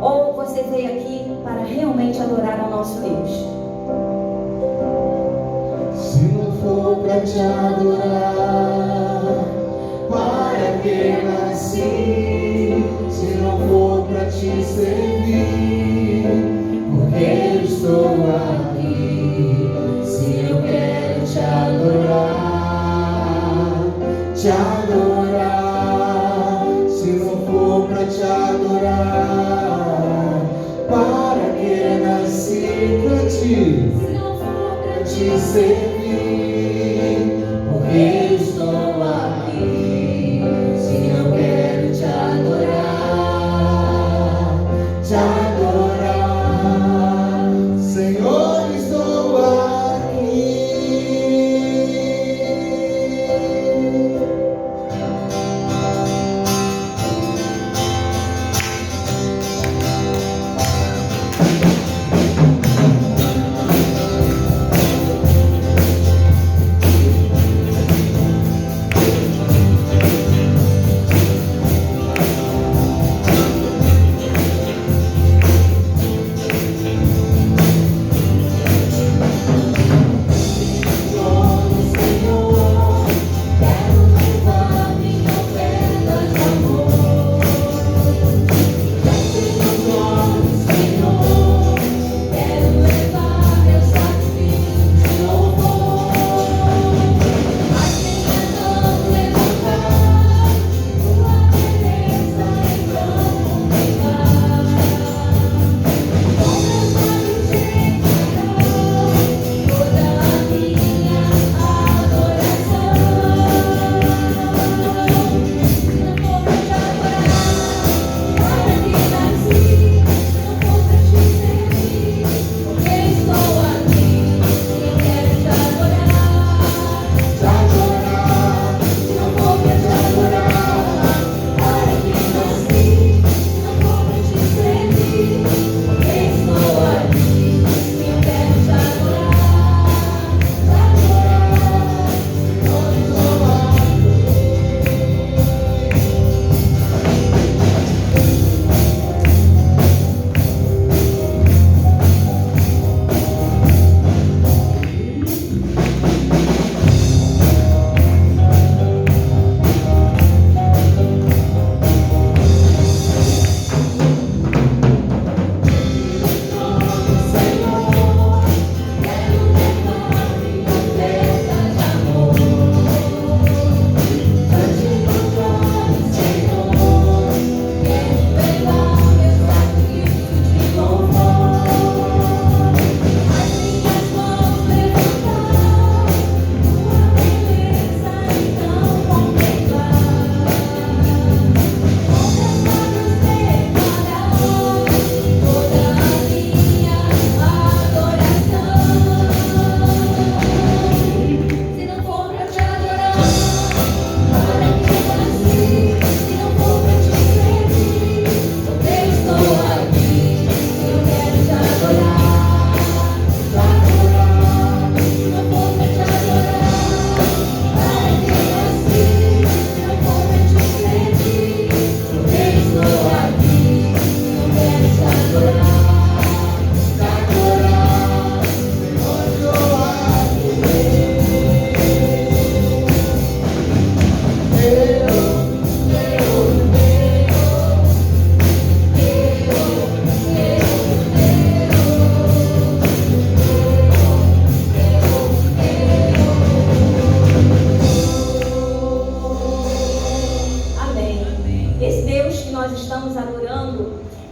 Ou você veio aqui para realmente adorar ao nosso Deus? Se não for para te adorar, para que nasci? Se não for para te servir, porque eu estou aqui. Se eu quero te adorar, se não for para te adorar, para que nasci para ti? Se não for para te servir, porque eu estou aqui. Se eu quero te adorar, Senhor, estou aqui.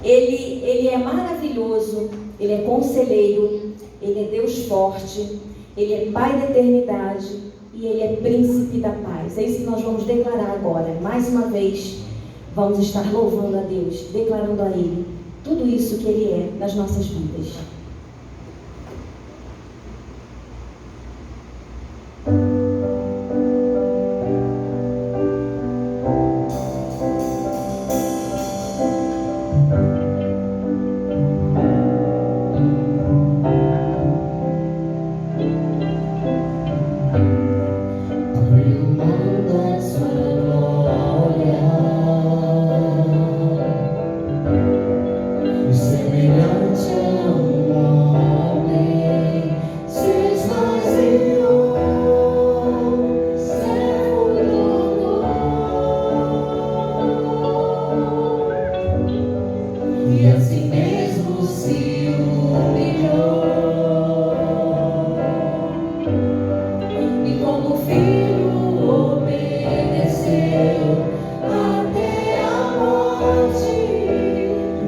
Ele é maravilhoso, Ele é conselheiro, Ele é Deus forte, Ele é Pai da eternidade e Ele é Príncipe da paz. É isso que nós vamos declarar agora. Mais uma vez, vamos estar louvando a Deus, declarando a Ele tudo isso que Ele é nas nossas vidas. a si mesmo se humilhou, e como filho obedeceu até a morte,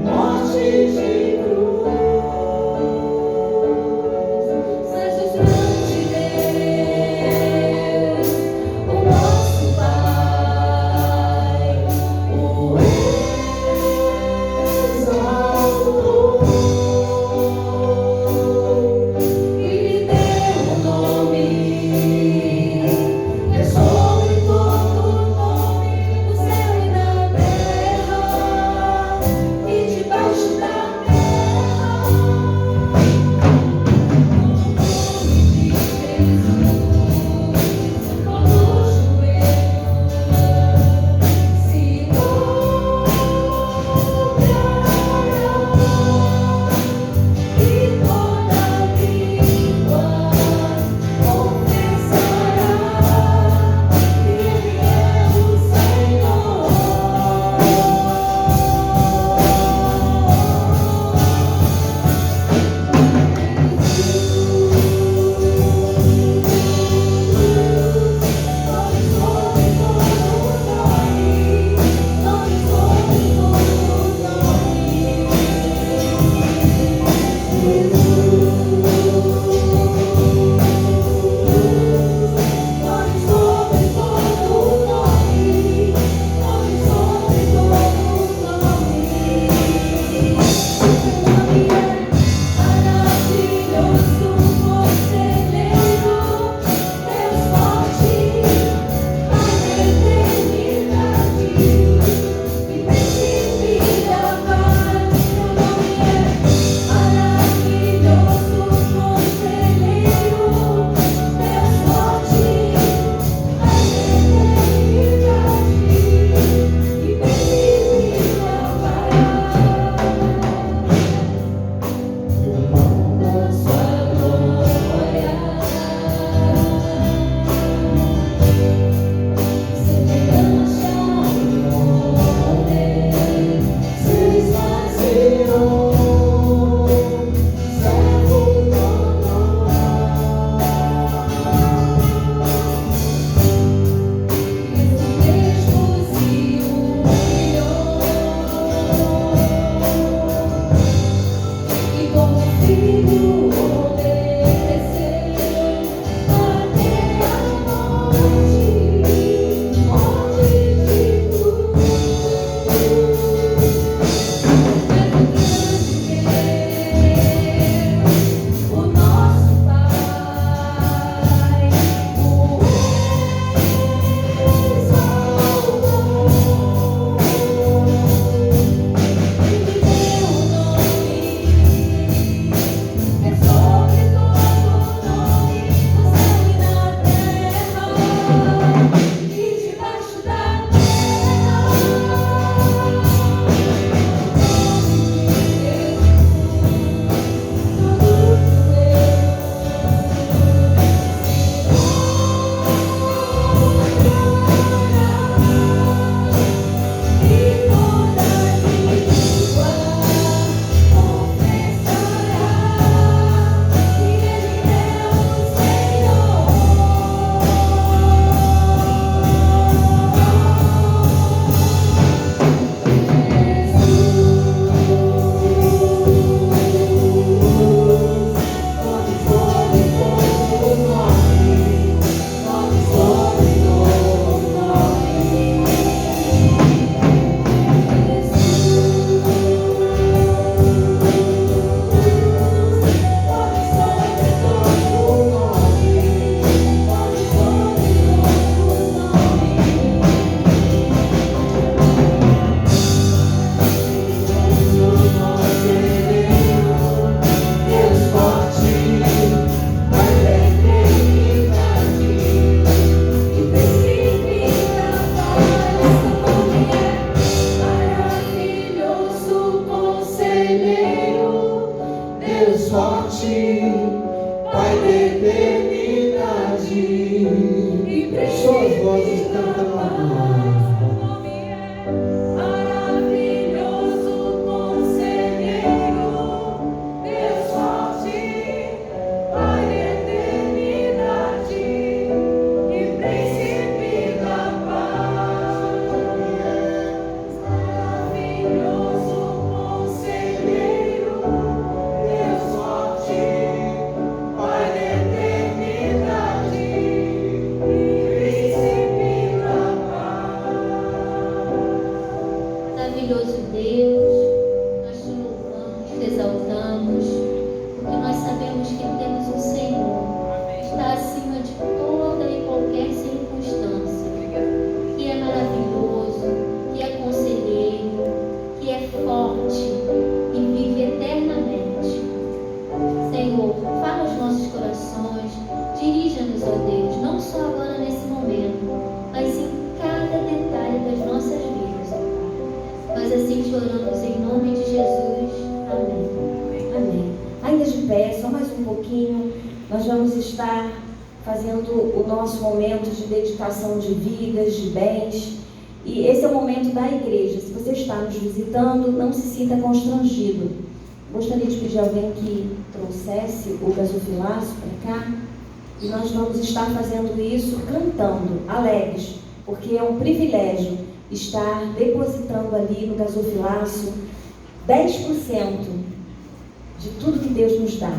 morte de cruz. mas os planos de Deus, o nosso Pai, o exaltou. nós vamos estar fazendo o nosso momento de dedicação de vidas, de bens. E esse é o momento da igreja. Se você está nos visitando, não se sinta constrangido. Gostaria de pedir a alguém que trouxesse o gasofilaço para cá. E nós vamos estar fazendo isso cantando, alegres, porque é um privilégio estar depositando ali no gasofilaço 10% de tudo que Deus nos dá.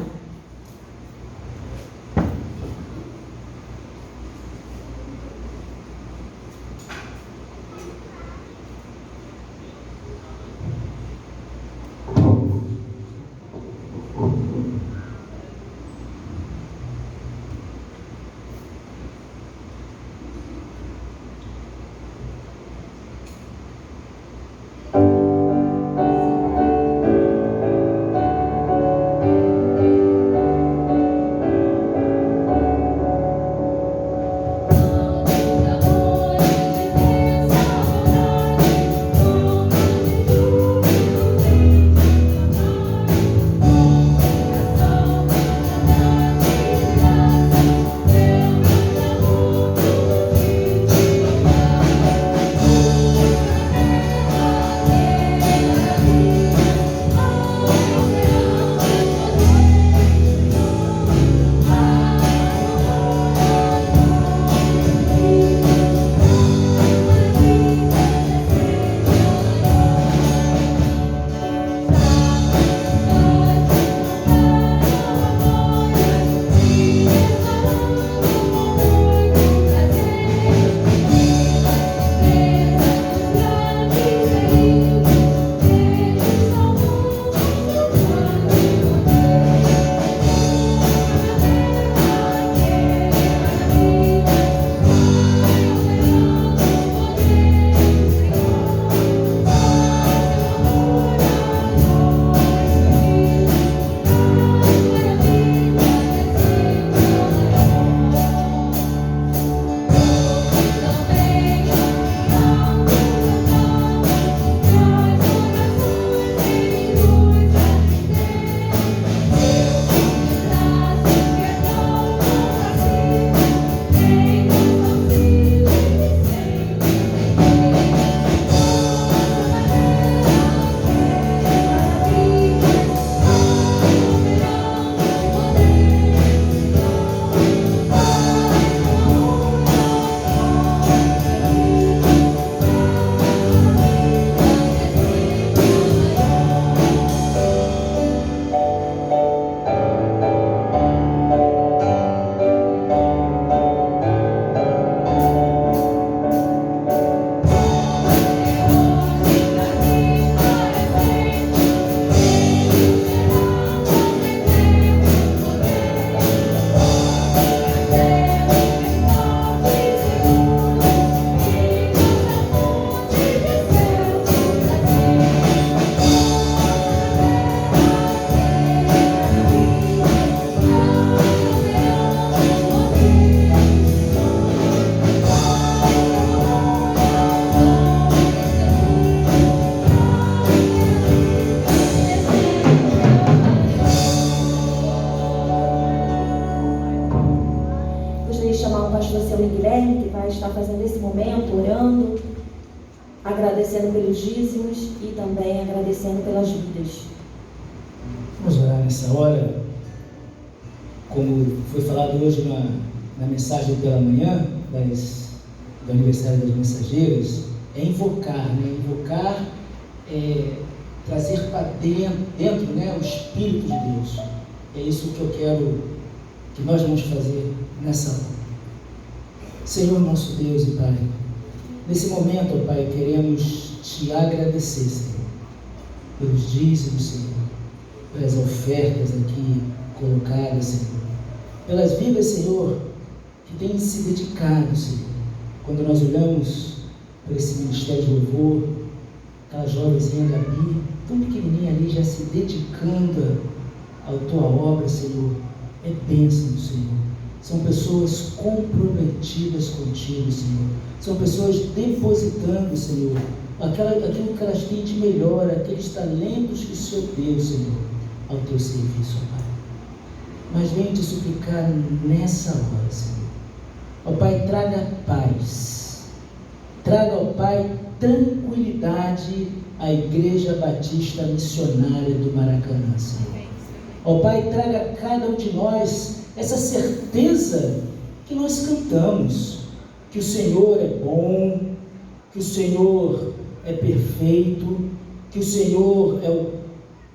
Agradecendo pelos dízimos e também agradecendo pelas vidas. Vamos orar nessa hora, como foi falado hoje na mensagem pela manhã do aniversário das mensageiras, é invocar, né? Invocar é trazer para dentro, né, o Espírito de Deus. É isso que eu quero que nós vamos fazer nessa hora. Senhor nosso Deus e Pai, nesse momento, ó Pai, queremos Te agradecer, Senhor, pelos dízimos, Senhor, pelas ofertas aqui colocadas, Senhor, pelas vidas, Senhor, que têm se dedicado, Senhor. Quando nós olhamos para esse ministério de louvor, aquela jovenzinha Gabi, tão pequenininha ali, já se dedicando à Tua obra, Senhor, é bênção, Senhor. São pessoas comprometidas contigo, Senhor. São pessoas depositando, Senhor, aquilo que elas têm de melhor, aqueles talentos que o Senhor deu, Senhor, ao Teu serviço, Pai. mas venho te suplicar nessa hora, Senhor. Ó Pai, traga paz, traga, ó Pai, tranquilidade à Igreja Batista Missionária do Maracanã, Senhor. Ó Pai, traga a cada um de nós essa certeza que nós cantamos, que o Senhor é bom, que o Senhor é perfeito, que o Senhor é o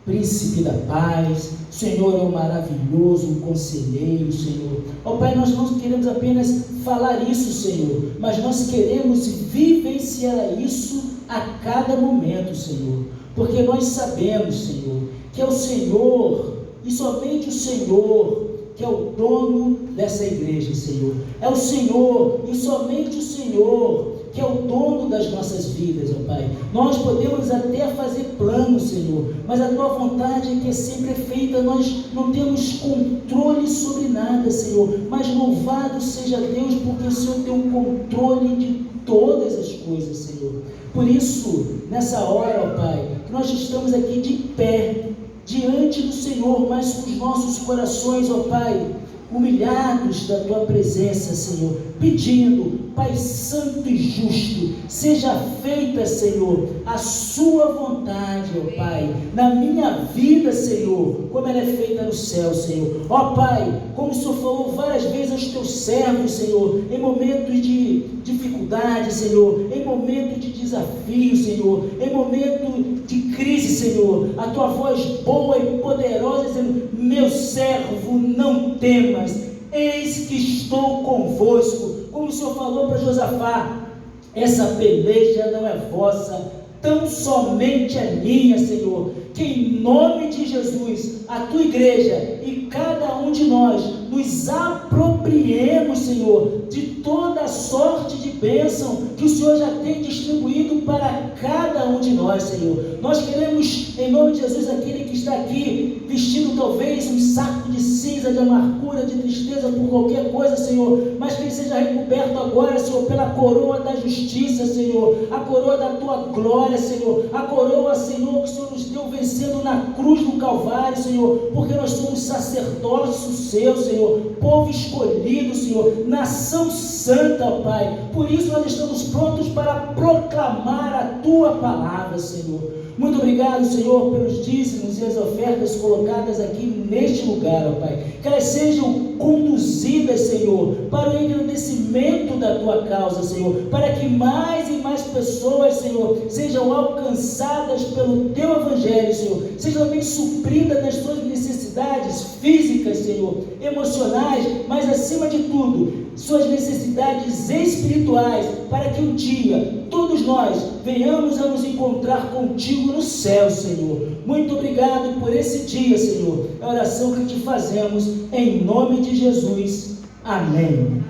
príncipe da paz, o Senhor é o maravilhoso, o conselheiro, Senhor. Ó Pai, nós não queremos apenas falar isso, Senhor, mas nós queremos vivenciar isso a cada momento, Senhor, porque nós sabemos, Senhor, que é o Senhor, e somente o Senhor, que é o dono dessa igreja, Senhor. É o Senhor, e somente o Senhor, que é o dono das nossas vidas, ó Pai. Nós podemos até fazer planos, Senhor, mas a Tua vontade é que sempre é feita. Nós não temos controle sobre nada, Senhor, mas louvado seja Deus, porque o Senhor tem o controle de todas as coisas, Senhor. Por isso, nessa hora, ó Pai, que nós estamos aqui de pé, diante do Senhor, mas com os nossos corações, ó Pai, humilhados da Tua presença, Senhor, pedindo, Pai Santo e Justo, seja feita, Senhor, a Sua vontade, ó Pai, na minha vida, Senhor, como ela é feita no céu, Senhor. Ó Pai, como o Senhor falou várias vezes aos Teus servos, Senhor, em momentos de dificuldade, Senhor, em momentos de desafio, Senhor, em momento de crise, Senhor, a Tua voz boa e poderosa, dizendo: meu servo, não temas, eis que estou convosco. Como o Senhor falou para Josafá: essa peleja não é vossa, tão somente é minha, Senhor. Que em nome de Jesus, a Tua igreja e cada um de nós nos apropriemos, Senhor, de toda a sorte de bênção que o Senhor já tem distribuído para cada um de nós, Senhor. Nós queremos, em nome de Jesus, aquele que está aqui vestindo talvez um saco de cinza, de amargura, de tristeza por qualquer coisa, Senhor, mas que ele seja recoberto agora, Senhor, pela coroa da justiça, Senhor, a coroa da Tua glória, Senhor, a coroa, Senhor, que o Senhor nos deu vencendo na cruz do Calvário, Senhor, porque nós somos sacerdócio Seu, Senhor, povo escolhido, Senhor, nação santa, ó Pai. Por isso nós estamos prontos para proclamar a Tua palavra, Senhor. Muito obrigado, Senhor, pelos dízimos e as ofertas colocadas aqui neste lugar, ó Pai. Que elas sejam conduzidas, Senhor, para o engrandecimento da Tua causa, Senhor, para que mais e mais pessoas, Senhor, sejam alcançadas pelo Teu Evangelho, Senhor, sejam também supridas nas suas necessidades físicas, Senhor, emocionais, mas acima de tudo, suas necessidades espirituais, para que um dia todos nós venhamos a nos encontrar contigo no céu, Senhor. Muito obrigado por esse dia, Senhor. É a oração que te fazemos em nome de Jesus. Amém.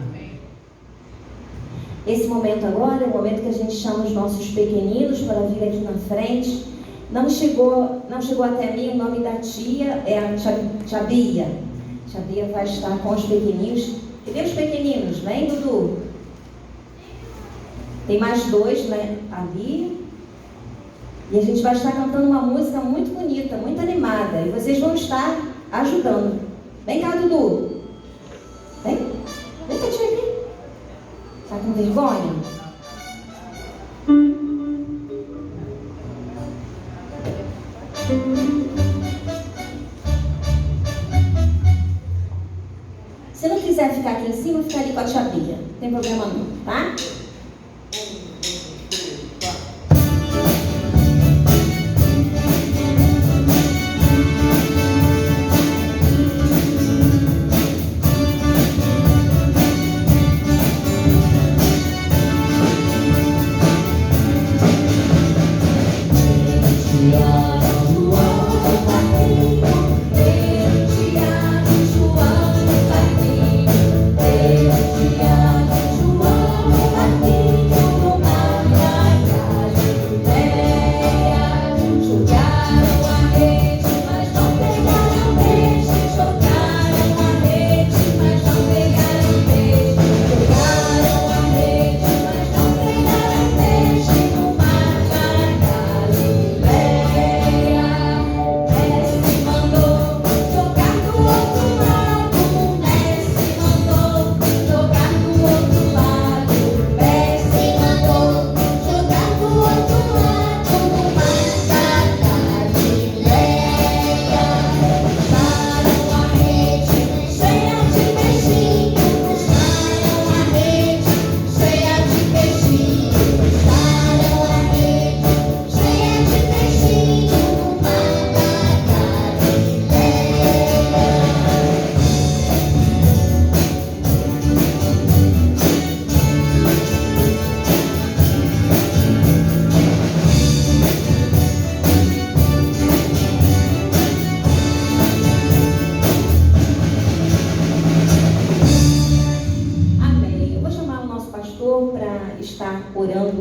Esse momento agora é o momento que a gente chama os nossos pequeninos para vir aqui na frente. Não chegou até mim o nome da tia, é a tia Bia. Tia Bia vai estar com os pequeninos. Cadê os pequeninos? Vem, Dudu. Tem mais dois, né, ali. E a gente vai estar cantando uma música muito bonita, muito animada. E vocês vão estar ajudando. Vem cá, Dudu. Vem. Vem cá, tia aqui. Tá com vergonha? Se não quiser ficar aqui em cima, fica ali com a tia Bia. Não tem problema não, tá? João,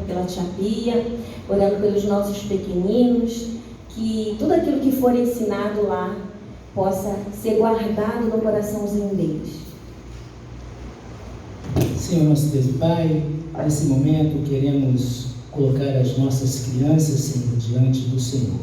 pela tia Pia, orando pelos nossos pequeninos, que tudo aquilo que for ensinado lá possa ser guardado no coraçãozinho deles. Senhor, nosso Deus e Pai, nesse momento queremos colocar as nossas crianças, Senhor, diante do Senhor.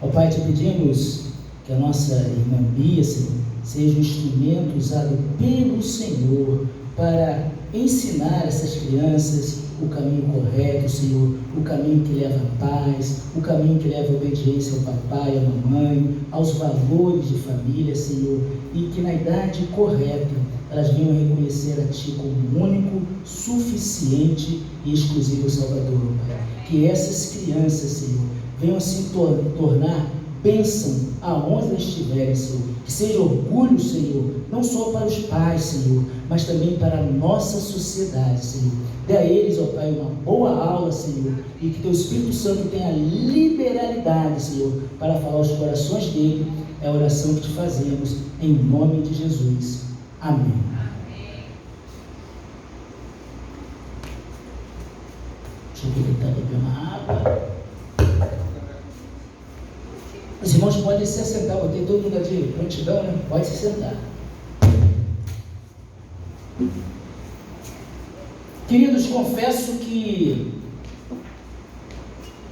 Ó Pai, te pedimos que a nossa irmã Bia, Senhor, seja um instrumento usado pelo Senhor para ensinar essas crianças o caminho correto, Senhor, o caminho que leva à paz, o caminho que leva à obediência ao papai, à mamãe, aos valores de família, Senhor, e que na idade correta elas venham reconhecer a Ti como único, suficiente e exclusivo Salvador, Pai. Que essas crianças, Senhor, venham se tornar bênção aonde elas estiverem, Senhor. Que seja orgulho, Senhor, não só para os pais, Senhor, mas também para a nossa sociedade, Senhor. Dê a eles, ó Pai, uma boa aula, Senhor, e que Teu Espírito Santo tenha liberalidade, Senhor, para falar aos corações dele. É a oração que te fazemos, em nome de Jesus. Amém. Deixa eu ver que ele está bebendo uma água. Os irmãos podem se assentar, botei todo mundo de prontidão, né? Pode se sentar. Queridos, confesso que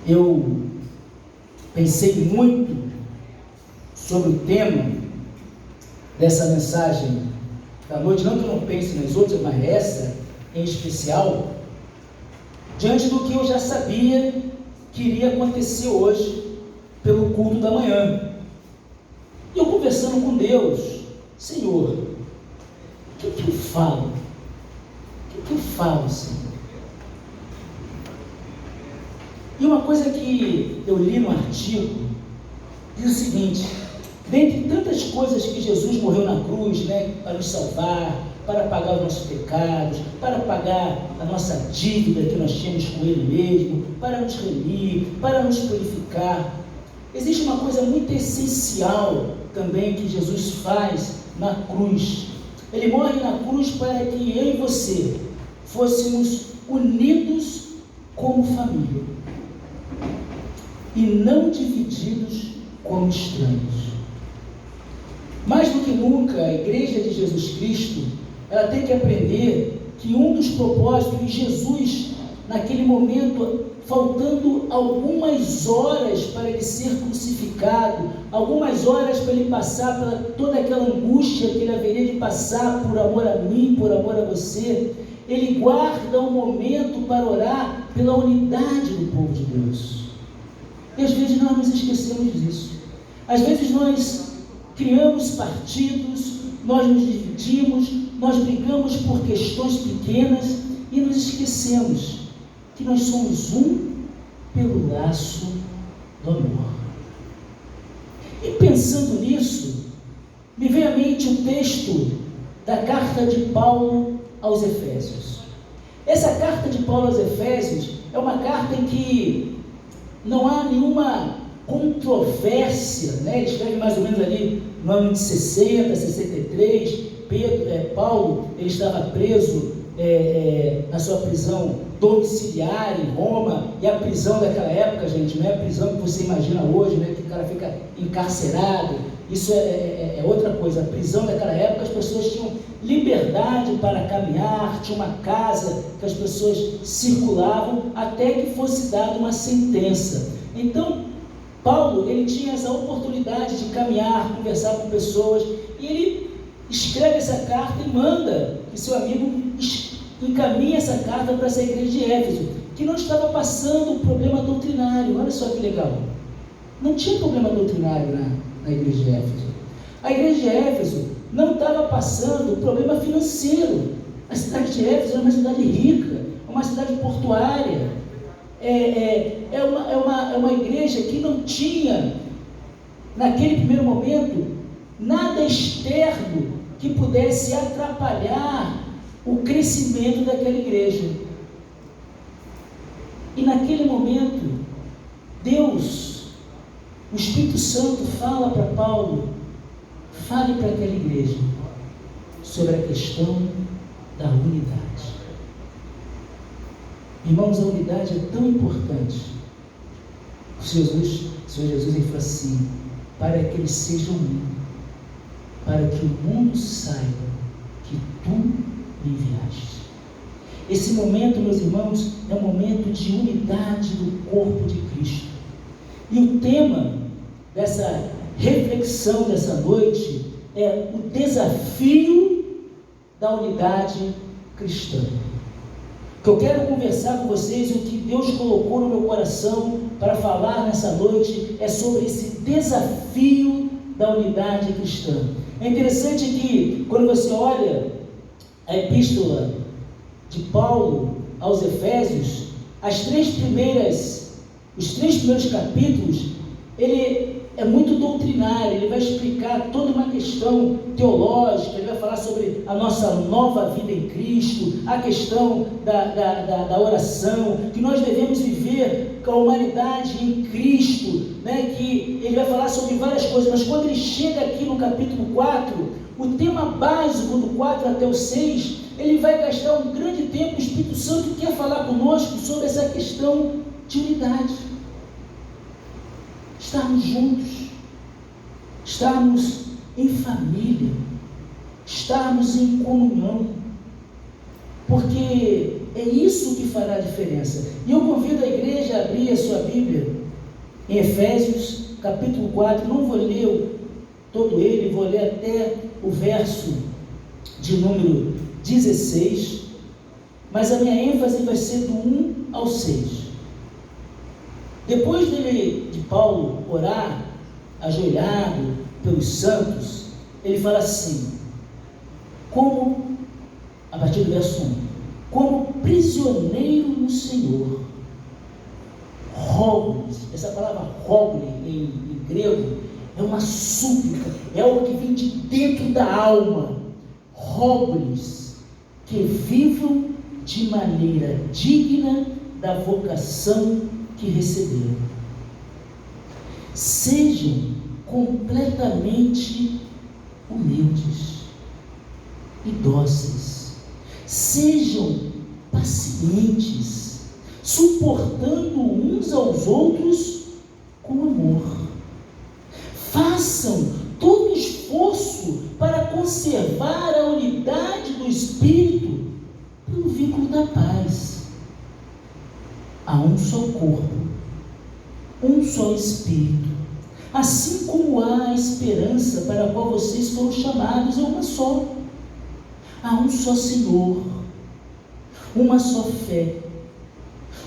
eu pensei muito sobre o tema dessa mensagem da noite, não que eu não pense nas outras, mas essa em especial, diante do que eu já sabia que iria acontecer hoje pelo culto da manhã. E eu conversando com Deus, Senhor, o que eu falo? O que eu falo, Senhor? E uma coisa que eu li no artigo diz o seguinte: dentre tantas coisas que Jesus morreu na cruz, né, para nos salvar, para pagar os nossos pecados, para pagar a nossa dívida que nós tínhamos com Ele mesmo, para nos remir, para nos purificar, existe uma coisa muito essencial também que Jesus faz na cruz. Ele morre na cruz para que eu e você fôssemos unidos como família e não divididos como estranhos. Mais do que nunca, a Igreja de Jesus Cristo, ela tem que aprender que um dos propósitos de Jesus, naquele momento, faltando algumas horas para ele ser crucificado, algumas horas para ele passar pela toda aquela angústia que ele haveria de passar por amor a mim, por amor a você, ele guarda um momento para orar pela unidade do povo de Deus. E às vezes nós nos esquecemos disso. Às vezes nós criamos partidos, nós nos dividimos, nós brigamos por questões pequenas e nos esquecemos que nós somos um pelo laço do amor. E pensando nisso, me vem à mente o texto da carta de Paulo aos Efésios. Essa carta de Paulo aos Efésios é uma carta em que não há nenhuma controvérsia, né? Ele escreve mais ou menos ali no ano de 60, 63, Paulo, ele estava preso na sua prisão domiciliar em Roma, e a prisão daquela época, gente, não é a prisão que você imagina hoje, né, que o cara fica encarcerado. Isso é outra coisa. A prisão daquela época, as pessoas tinham liberdade para caminhar, tinha uma casa que as pessoas circulavam até que fosse dada uma sentença. Então, Paulo, ele tinha essa oportunidade de caminhar, conversar com pessoas, e ele escreve essa carta e manda que seu amigo encaminhe essa carta para essa igreja de Éfeso, que não estava passando um problema doutrinário. Olha só que legal, não tinha problema doutrinário na igreja de Éfeso. A igreja de Éfeso não estava passando problema financeiro. A cidade de Éfeso era uma cidade rica, uma cidade portuária, é uma igreja que não tinha, naquele primeiro momento, nada externo que pudesse atrapalhar o crescimento daquela igreja. E naquele momento, Deus, o Espírito Santo, fala para Paulo: fale para aquela igreja sobre a questão da unidade. Irmãos, a unidade é tão importante. O Senhor Jesus ele fala assim: para que eles sejam um, para que o mundo saiba que tu me enviaste. Esse momento, meus irmãos, é um momento de unidade do corpo de Cristo. E o tema dessa reflexão dessa noite é o desafio da unidade cristã. O que eu quero conversar com vocês, o que Deus colocou no meu coração para falar nessa noite, é sobre esse desafio da unidade cristã. É interessante que, quando você olha a epístola de Paulo aos Efésios, os três primeiros capítulos, ele é muito doutrinário, ele vai explicar toda uma questão teológica, ele vai falar sobre a nossa nova vida em Cristo, a questão da oração, que nós devemos viver com a humanidade em Cristo, né? Que ele vai falar sobre várias coisas, mas quando ele chega aqui no capítulo 4, o tema básico do 4 até o 6, ele vai gastar um grande tempo, o Espírito Santo quer falar conosco sobre essa questão de unidade. Estarmos juntos, estarmos em família, estarmos em comunhão, porque é isso que fará a diferença. E eu convido a igreja a abrir a sua Bíblia em Efésios, capítulo 4, não vou ler todo ele, vou ler até o verso de número 16, mas a minha ênfase vai ser do 1 ao 6. Depois de Paulo orar, ajoelhado pelos santos, ele fala assim, a partir do verso 1, como prisioneiro no Senhor, rogo-lhes, essa palavra rogo-lhe em grego, é uma súplica, é algo que vem de dentro da alma, rogo-lhes que vivam de maneira digna da vocação que receberam. Sejam completamente humildes e dóceis, sejam pacientes, suportando uns aos outros com amor. Façam todo esforço para conservar a unidade do Espírito pelo vínculo da paz. Há um só corpo, um só Espírito, assim como há a esperança para a qual vocês foram chamados, é uma só. Há um só Senhor, uma só fé,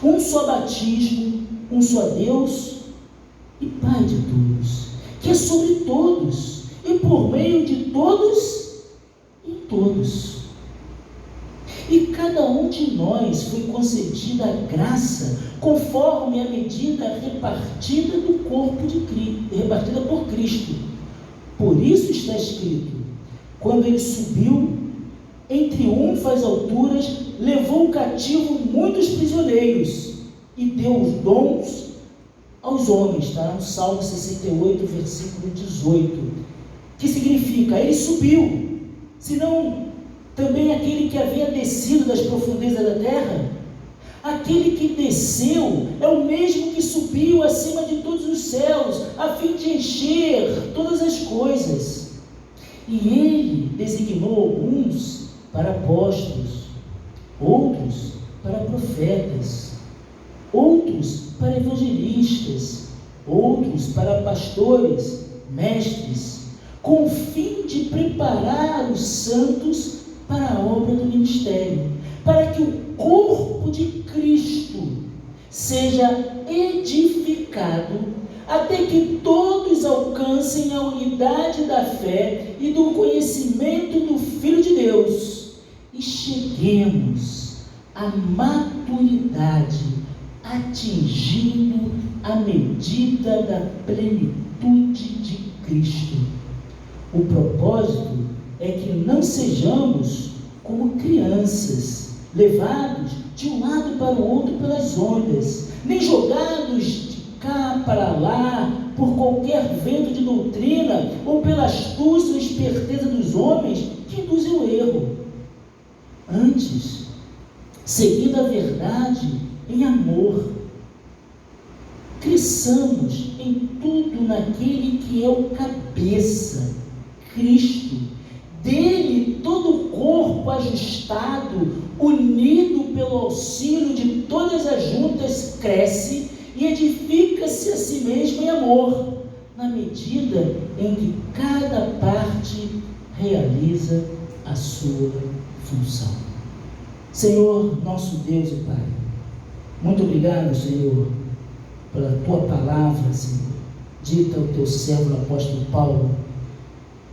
um só batismo, um só Deus e Pai de todos, que é sobre todos e por meio de todos e em todos. E cada um de nós foi concedida a graça conforme a medida repartida do corpo de Cristo, repartida por Cristo. Por isso está escrito, quando ele subiu em triunfo às alturas, levou cativo muitos prisioneiros e deu os dons aos homens. Está no Salmo 68, versículo 18, que significa, ele subiu, senão também aquele que havia descido das profundezas da terra, aquele que desceu é o mesmo que subiu acima de todos os céus, a fim de encher todas as coisas. E ele designou alguns para apóstolos, outros para profetas, outros para evangelistas, outros para pastores, mestres, com o fim de preparar os santos para a obra do ministério, para que o corpo de Cristo seja edificado até que todos alcancem a unidade da fé e do conhecimento do Filho de Deus e cheguemos à maturidade, atingindo a medida da plenitude de Cristo. O propósito é que não sejamos como crianças, levados de um lado para o outro pelas ondas, nem jogados de cá para lá por qualquer vento de doutrina ou pela astúcia ou esperteza dos homens que induzem o erro. Antes, seguindo a verdade em amor. Cresçamos em tudo naquele que é o cabeça, Cristo. Dele todo o corpo ajustado, unido pelo auxílio de todas as juntas, cresce e edifica-se a si mesmo em amor, na medida em que cada parte realiza a sua função. Senhor, nosso Deus e Pai, muito obrigado, Senhor, pela Tua palavra, Senhor, dita ao Teu servo, o apóstolo Paulo,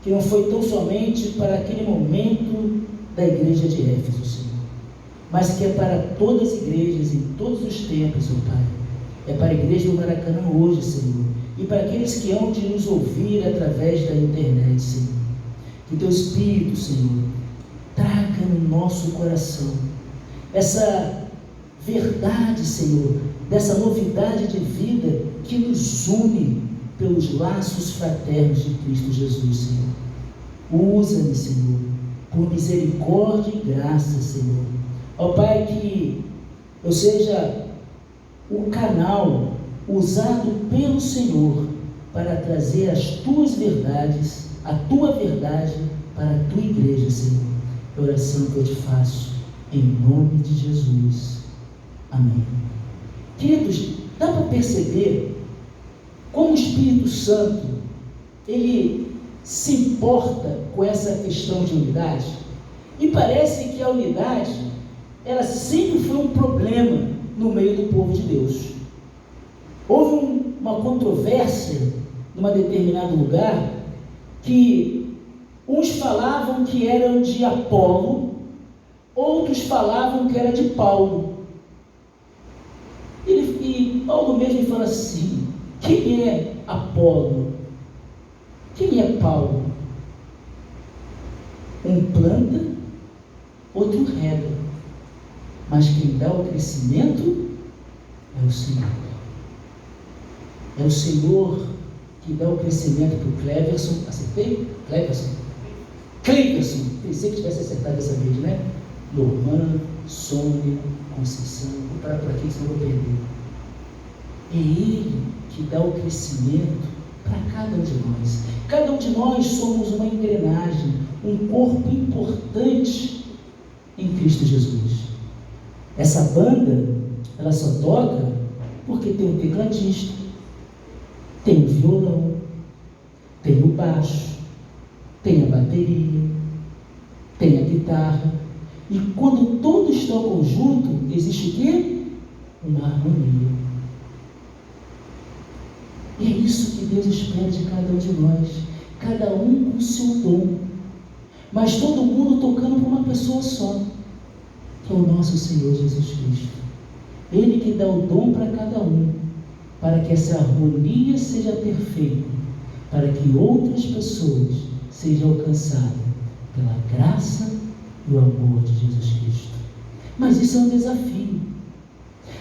que não foi tão somente para aquele momento da igreja de Éfeso, Senhor, mas que é para todas as igrejas, em todos os tempos, ó Pai. É para a igreja do Maracanã hoje, Senhor, e para aqueles que hão de nos ouvir através da internet, Senhor. Que Teu Espírito, Senhor, traga no nosso coração essa verdade, Senhor, dessa novidade de vida que nos une pelos laços fraternos de Cristo Jesus, Senhor. Usa-me, Senhor, por misericórdia e graça, Senhor. Ó Pai, que eu seja o canal usado pelo Senhor para trazer as Tuas verdades, a Tua verdade para a Tua igreja, Senhor. É a oração que eu te faço, em nome de Jesus. Amém. Queridos, dá para perceber como o Espírito Santo, ele se importa com essa questão de unidade? E parece que a unidade, ela sempre foi um problema no meio do povo de Deus. Houve uma controvérsia num determinado lugar, que uns falavam que eram de Apolo, outros falavam que era de Paulo. E Paulo mesmo fala assim: quem é Apolo? Quem é Paulo? Um planta, outro rega, mas quem dá o crescimento é o Senhor. É o Senhor que dá o crescimento para o Cleverson. Acertei? Cleverson. Pensei que tivesse acertado dessa vez, né? Norman, Sônia, Conceição. Vou parar por aqui, senão eu vou perder. É Ele que dá o crescimento para cada um de nós. Cada um de nós somos uma engrenagem, um corpo importante em Cristo Jesus. Essa banda, ela só toca porque tem um tecladista, tem o violão, tem o baixo, tem a bateria, tem a guitarra. E quando todos tocam junto, existe o quê? Uma harmonia. E é isso que Deus espera de cada um de nós, cada um com o seu dom, mas todo mundo tocando para uma pessoa só, que é o nosso Senhor Jesus Cristo. Ele que dá o dom para cada um, para que essa harmonia seja perfeita, para que outras pessoas sejam alcançadas pela graça e o amor de Jesus Cristo. Mas isso é um desafio.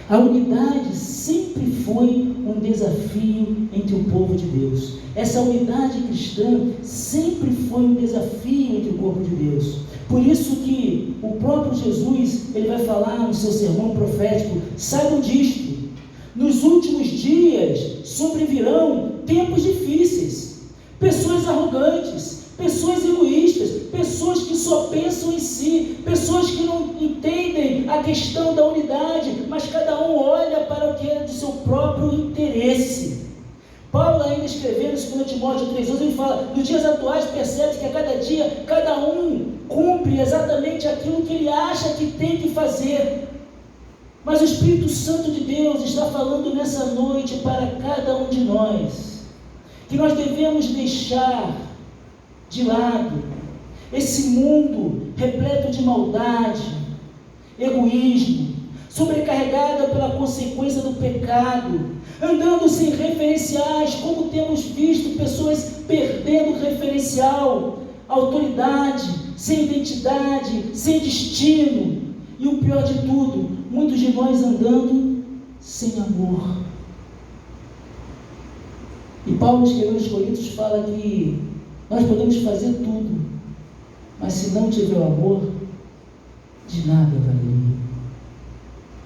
A unidade sempre foi um desafio entre o povo de Deus. Essa unidade cristã sempre foi um desafio entre o povo de Deus. Por isso que o próprio Jesus, ele vai falar no seu sermão profético: saibam disto, nos últimos dias sobrevirão tempos difíceis, pessoas arrogantes, pessoas egoístas, pessoas que só pensam em si, pessoas que não entendem a questão da unidade, mas cada um olha para o que é de seu próprio interesse. Paulo, ainda escrevendo em 2 Timóteo 3,11, ele fala: nos dias atuais percebe-se que a cada dia, cada um cumpre exatamente aquilo que ele acha que tem que fazer. Mas o Espírito Santo de Deus está falando nessa noite para cada um de nós, que nós devemos deixar de lado esse mundo repleto de maldade, egoísmo, sobrecarregada pela consequência do pecado, andando sem referenciais, como temos visto pessoas perdendo referencial, autoridade, sem identidade, sem destino, e o pior de tudo, muitos de nós andando sem amor. E Paulo, escrevendo aos Coríntios, fala que nós podemos fazer tudo, mas se não tiver o amor, de nada valeria.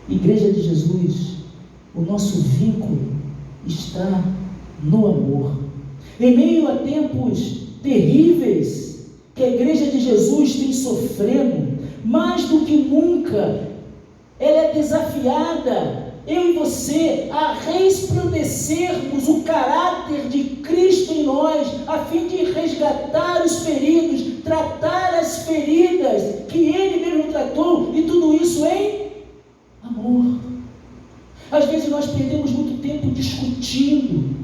Igreja de Jesus, o nosso vínculo está no amor. Em meio a tempos terríveis que a Igreja de Jesus tem sofrendo, mais do que nunca, ela é desafiada, eu e você, a resplandecermos o caráter de Cristo em nós, a fim de resgatar os feridos, tratar as feridas que Ele mesmo tratou, e tudo isso em amor. Às vezes nós perdemos muito tempo discutindo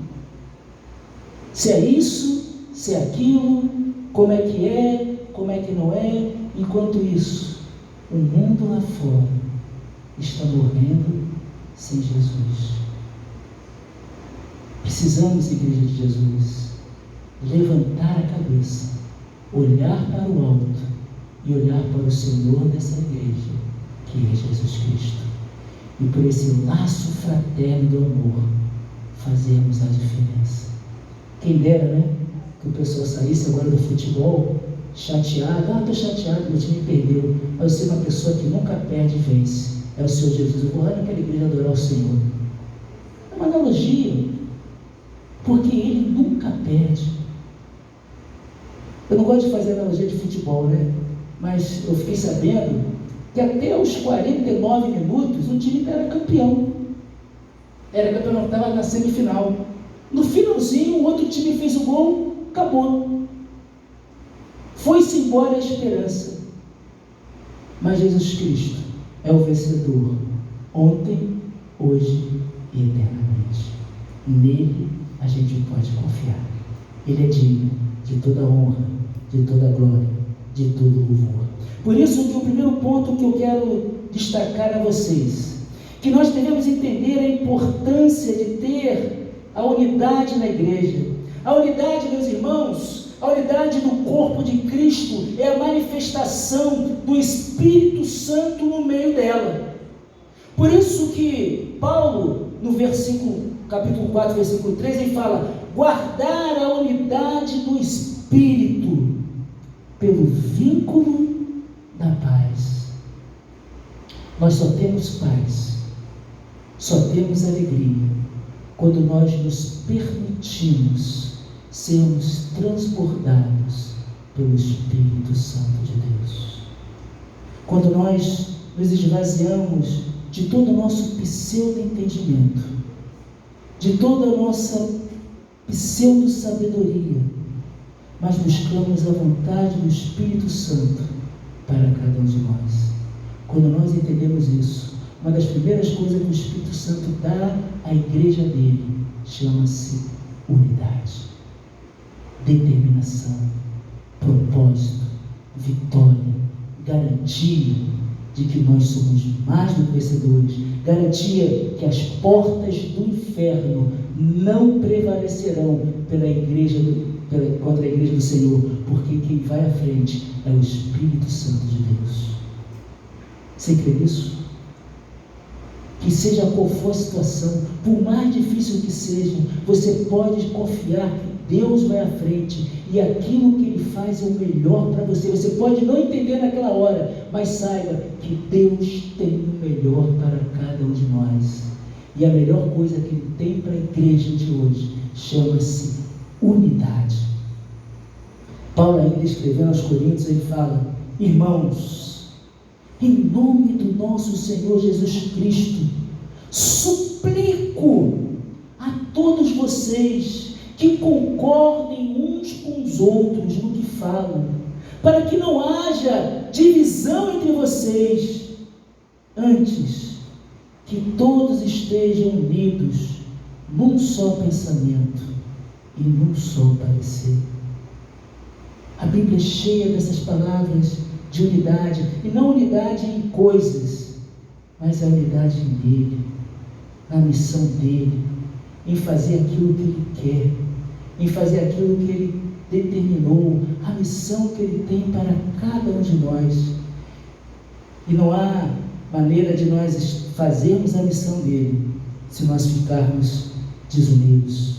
se é isso, se é aquilo, como é que não é, enquanto isso, o mundo lá fora está morrendo sem Jesus. Precisamos, Igreja de Jesus, levantar a cabeça, olhar para o alto e olhar para o Senhor dessa igreja, que é Jesus Cristo. E por esse laço fraterno do amor, fazermos a diferença. Quem dera, né? Que o pessoal saísse agora do futebol chateado. Estou chateado, meu time perdeu. Mas eu sou uma pessoa que nunca perde e vence. É o Senhor Jesus. Eu vou lá naquela igreja adorar o Senhor. É uma analogia, porque Ele nunca perde. Eu não gosto de fazer analogia de futebol, né? Mas eu fiquei sabendo que até os 49 minutos o time era campeão. Era campeão, estava na semifinal. No finalzinho, o outro time fez o gol, acabou. Foi-se embora a esperança. Mas Jesus Cristo é o vencedor, ontem, hoje e eternamente. Nele a gente pode confiar. Ele é digno de toda honra, de toda glória, de todo louvor. Por isso que o primeiro ponto que eu quero destacar a vocês, que nós devemos entender a importância de ter a unidade na igreja. A unidade, meus irmãos, a unidade do corpo de Cristo é a manifestação do Espírito Santo no meio dela. Por isso que Paulo, no capítulo 4, versículo 3, ele fala: guardar a unidade do Espírito pelo vínculo da paz. Nós só temos paz, só temos alegria quando nós nos permitimos sermos transbordados pelo Espírito Santo de Deus. Quando nós nos esvaziamos de todo o nosso pseudo-entendimento, de toda a nossa pseudo-sabedoria, mas buscamos a vontade do Espírito Santo para cada um de nós. Quando nós entendemos isso, uma das primeiras coisas que o Espírito Santo dá à igreja dele chama-se unidade, determinação, propósito, vitória, garantia de que nós somos mais do que vencedores, garantia que as portas do inferno não prevalecerão contra a igreja do Senhor, porque quem vai à frente é o Espírito Santo de Deus. Você crê nisso? Que seja qual for a situação, por mais difícil que seja, você pode confiar que Deus vai à frente e aquilo que Ele faz é o melhor para você. Você pode não entender naquela hora, mas saiba que Deus tem o melhor para cada um de nós. E a melhor coisa que Ele tem para a igreja de hoje chama-se unidade. Paulo, ainda escrevendo aos Coríntios, ele fala: irmãos, em nome do nosso Senhor Jesus Cristo, suplico a todos vocês que concordem uns com os outros no que falam, para que não haja divisão entre vocês, antes que todos estejam unidos num só pensamento e num só parecer. A Bíblia é cheia dessas palavras de unidade, e não unidade em coisas, mas a unidade nele, na missão dele, em fazer aquilo que ele quer, em fazer aquilo que ele determinou, a missão que ele tem para cada um de nós. E não há maneira de nós fazermos a missão dele se nós ficarmos desunidos.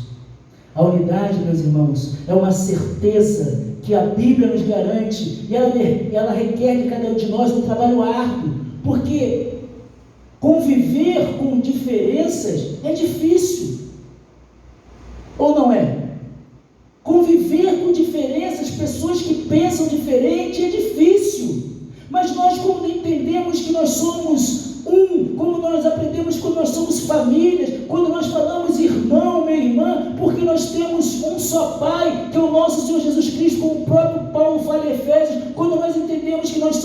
A unidade, meus irmãos, é uma certeza que a Bíblia nos garante, e ela requer de cada um de nós um trabalho árduo, porque Conviver com diferenças é difícil, ou não é? Conviver com diferenças, pessoas que pensam diferente, é difícil. Mas nós, quando entendemos que nós somos um, como nós aprendemos quando nós somos famílias, quando nós falamos irmão, minha irmã, porque nós temos um só Pai, que é o nosso Senhor Jesus Cristo, como o próprio Paulo fala em Efésios, quando nós entendemos que nós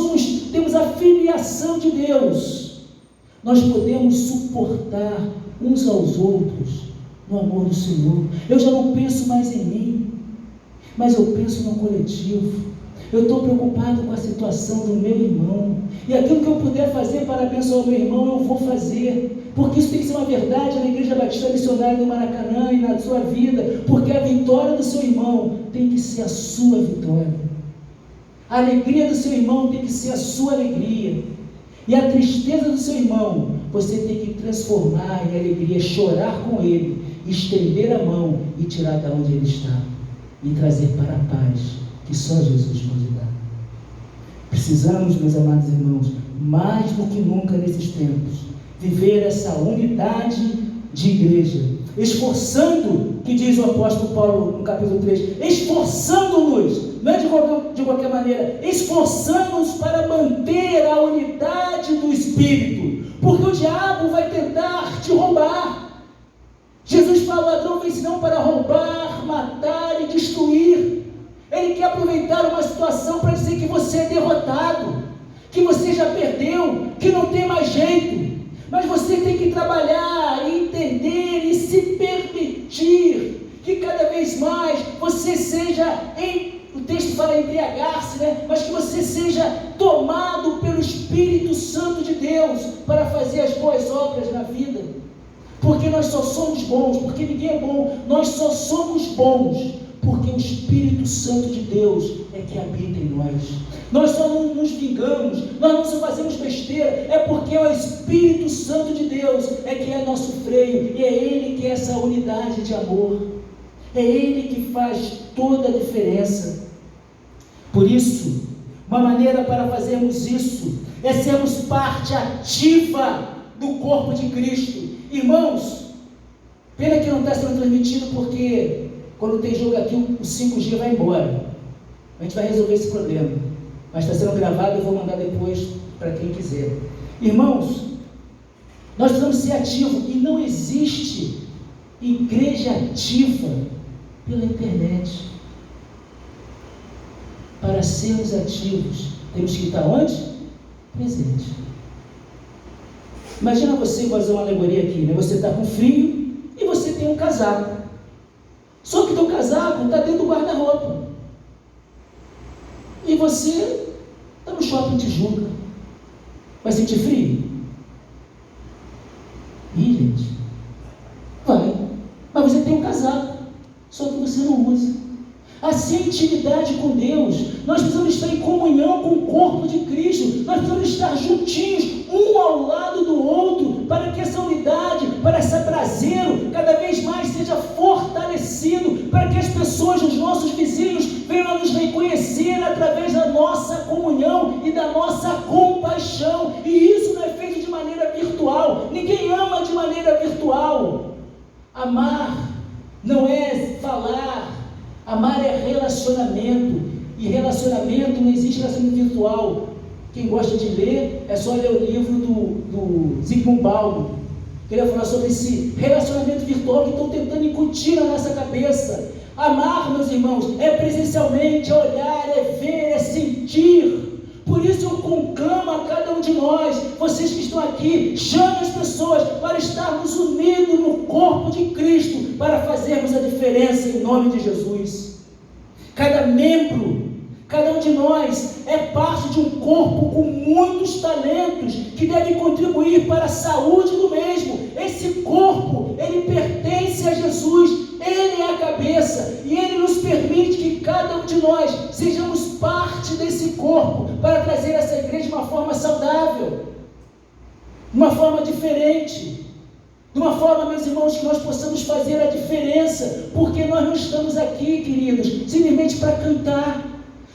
temos a filiação de Deus, nós podemos suportar uns aos outros no amor do Senhor. Eu já não penso mais em mim, mas eu penso no coletivo. Eu estou preocupado com a situação do meu irmão, e aquilo que eu puder fazer para abençoar o meu irmão, eu vou fazer, porque isso tem que ser uma verdade na Igreja Batista Missionária do Maracanã e na sua vida, porque a vitória do seu irmão tem que ser a sua vitória, a alegria do seu irmão tem que ser a sua alegria, e a tristeza do seu irmão, você tem que transformar em alegria, chorar com ele, estender a mão e tirar de onde ele está, e trazer para a paz que só Jesus pode dar. Precisamos, meus amados irmãos, mais do que nunca nesses tempos, viver essa unidade de igreja, esforçando, que diz o apóstolo Paulo no capítulo 3, esforçando-nos, não é de qualquer maneira, esforçando-nos para manter a unidade do Espírito, porque o diabo vai tentar te roubar. Jesus fala: o ladrão vem senão para roubar, matar e destruir. Ele quer aproveitar uma situação para dizer que você é derrotado, que você já perdeu, que não tem mais jeito. Mas você tem que trabalhar, entender e se permitir que cada vez mais você seja, o texto fala embriagar-se, né? Mas que você seja tomado pelo Espírito Santo de Deus para fazer as boas obras na vida. Porque nós só somos bons, porque ninguém é bom, nós só somos bons porque o Espírito Santo de Deus é que habita em nós. Nós só não nos vingamos, nós não só fazemos besteira, é porque o Espírito Santo de Deus é que é nosso freio, e é Ele que é essa unidade de amor, é Ele que faz toda a diferença. Por isso, uma maneira para fazermos isso é sermos parte ativa do corpo de Cristo. Irmãos, pena que não está sendo transmitido, porque quando tem jogo aqui, o 5G vai embora. A gente vai resolver esse problema. Mas está sendo gravado, eu vou mandar depois para quem quiser. Irmãos, nós precisamos ser ativos, e não existe igreja ativa pela internet. Para sermos ativos, temos que estar onde? Presente. Imagina você, vou fazer uma alegoria aqui, né? Você está com frio e você tem um casaco. Só que o teu casaco está dentro do guarda-roupa. E você está no shopping Tijuca. Vai sentir frio? Ih, gente, vai. Mas você tem um casaco, só que você não usa. Assim, intimidade com Deus, nós precisamos estar em comunhão com o corpo de Cristo, nós precisamos estar juntinhos, um ao lado do outro, para que essa unidade, para esse braseiro, cada vez mais seja fortalecido, para que as pessoas, os nossos vizinhos, venham a nos reconhecer através da nossa comunhão e da nossa compaixão. E isso não é feito de maneira virtual, ninguém ama de maneira virtual. Amar não é falar, amar é relacionamento, e relacionamento não existe relacionamento virtual. Quem gosta de ler, é só ler o livro do Zygmunt Bauman, que ele vai falar sobre esse relacionamento virtual que estão tentando incutir na nossa cabeça. Amar, meus irmãos, é presencialmente, é olhar, é ver, é sentir. Por isso eu conclamo a cada um de nós, vocês que estão aqui, chame as pessoas para estarmos unidos no corpo de Cristo, para fazermos a diferença em nome de Jesus. Cada membro, cada um de nós é parte de um corpo com muitos talentos que deve contribuir para a saúde do mesmo. Esse corpo, ele pertence a Jesus, Ele é a cabeça, e Ele nos permite que cada um de nós sejamos parte desse corpo para trazer essa igreja de uma forma saudável, de uma forma diferente, de uma forma, meus irmãos, que nós possamos fazer a diferença, porque nós não estamos aqui, queridos, simplesmente para cantar,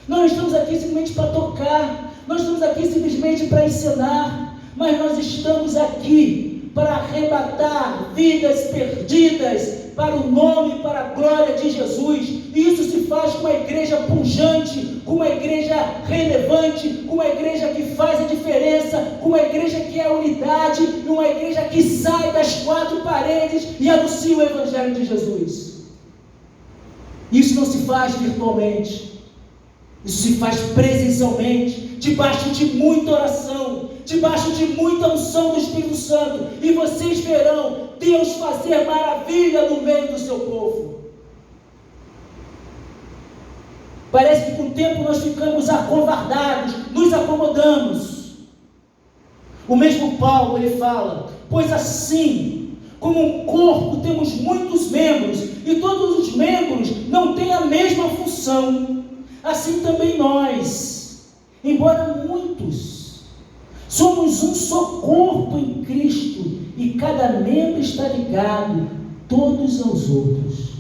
nós não estamos aqui simplesmente para tocar, nós estamos aqui simplesmente para ensinar, mas nós estamos aqui para arrebatar vidas perdidas para o nome e para a glória de Jesus. E isso se faz com uma igreja pujante, com uma igreja relevante, com uma igreja que faz a diferença, com uma igreja que é unidade, e uma igreja que sai das quatro paredes e anuncia o Evangelho de Jesus. Isso não se faz virtualmente, isso se faz presencialmente, debaixo de muita oração, debaixo de muita unção do Espírito Santo, e vocês verão Deus fazer maravilha no meio do seu povo. Parece que com o tempo nós ficamos acovardados, nos acomodamos. O mesmo Paulo, ele fala: pois assim, como um corpo temos muitos membros, e todos os membros não têm a mesma função, assim também nós, embora muitos, somos um só corpo em Cristo, e cada membro está ligado todos aos outros.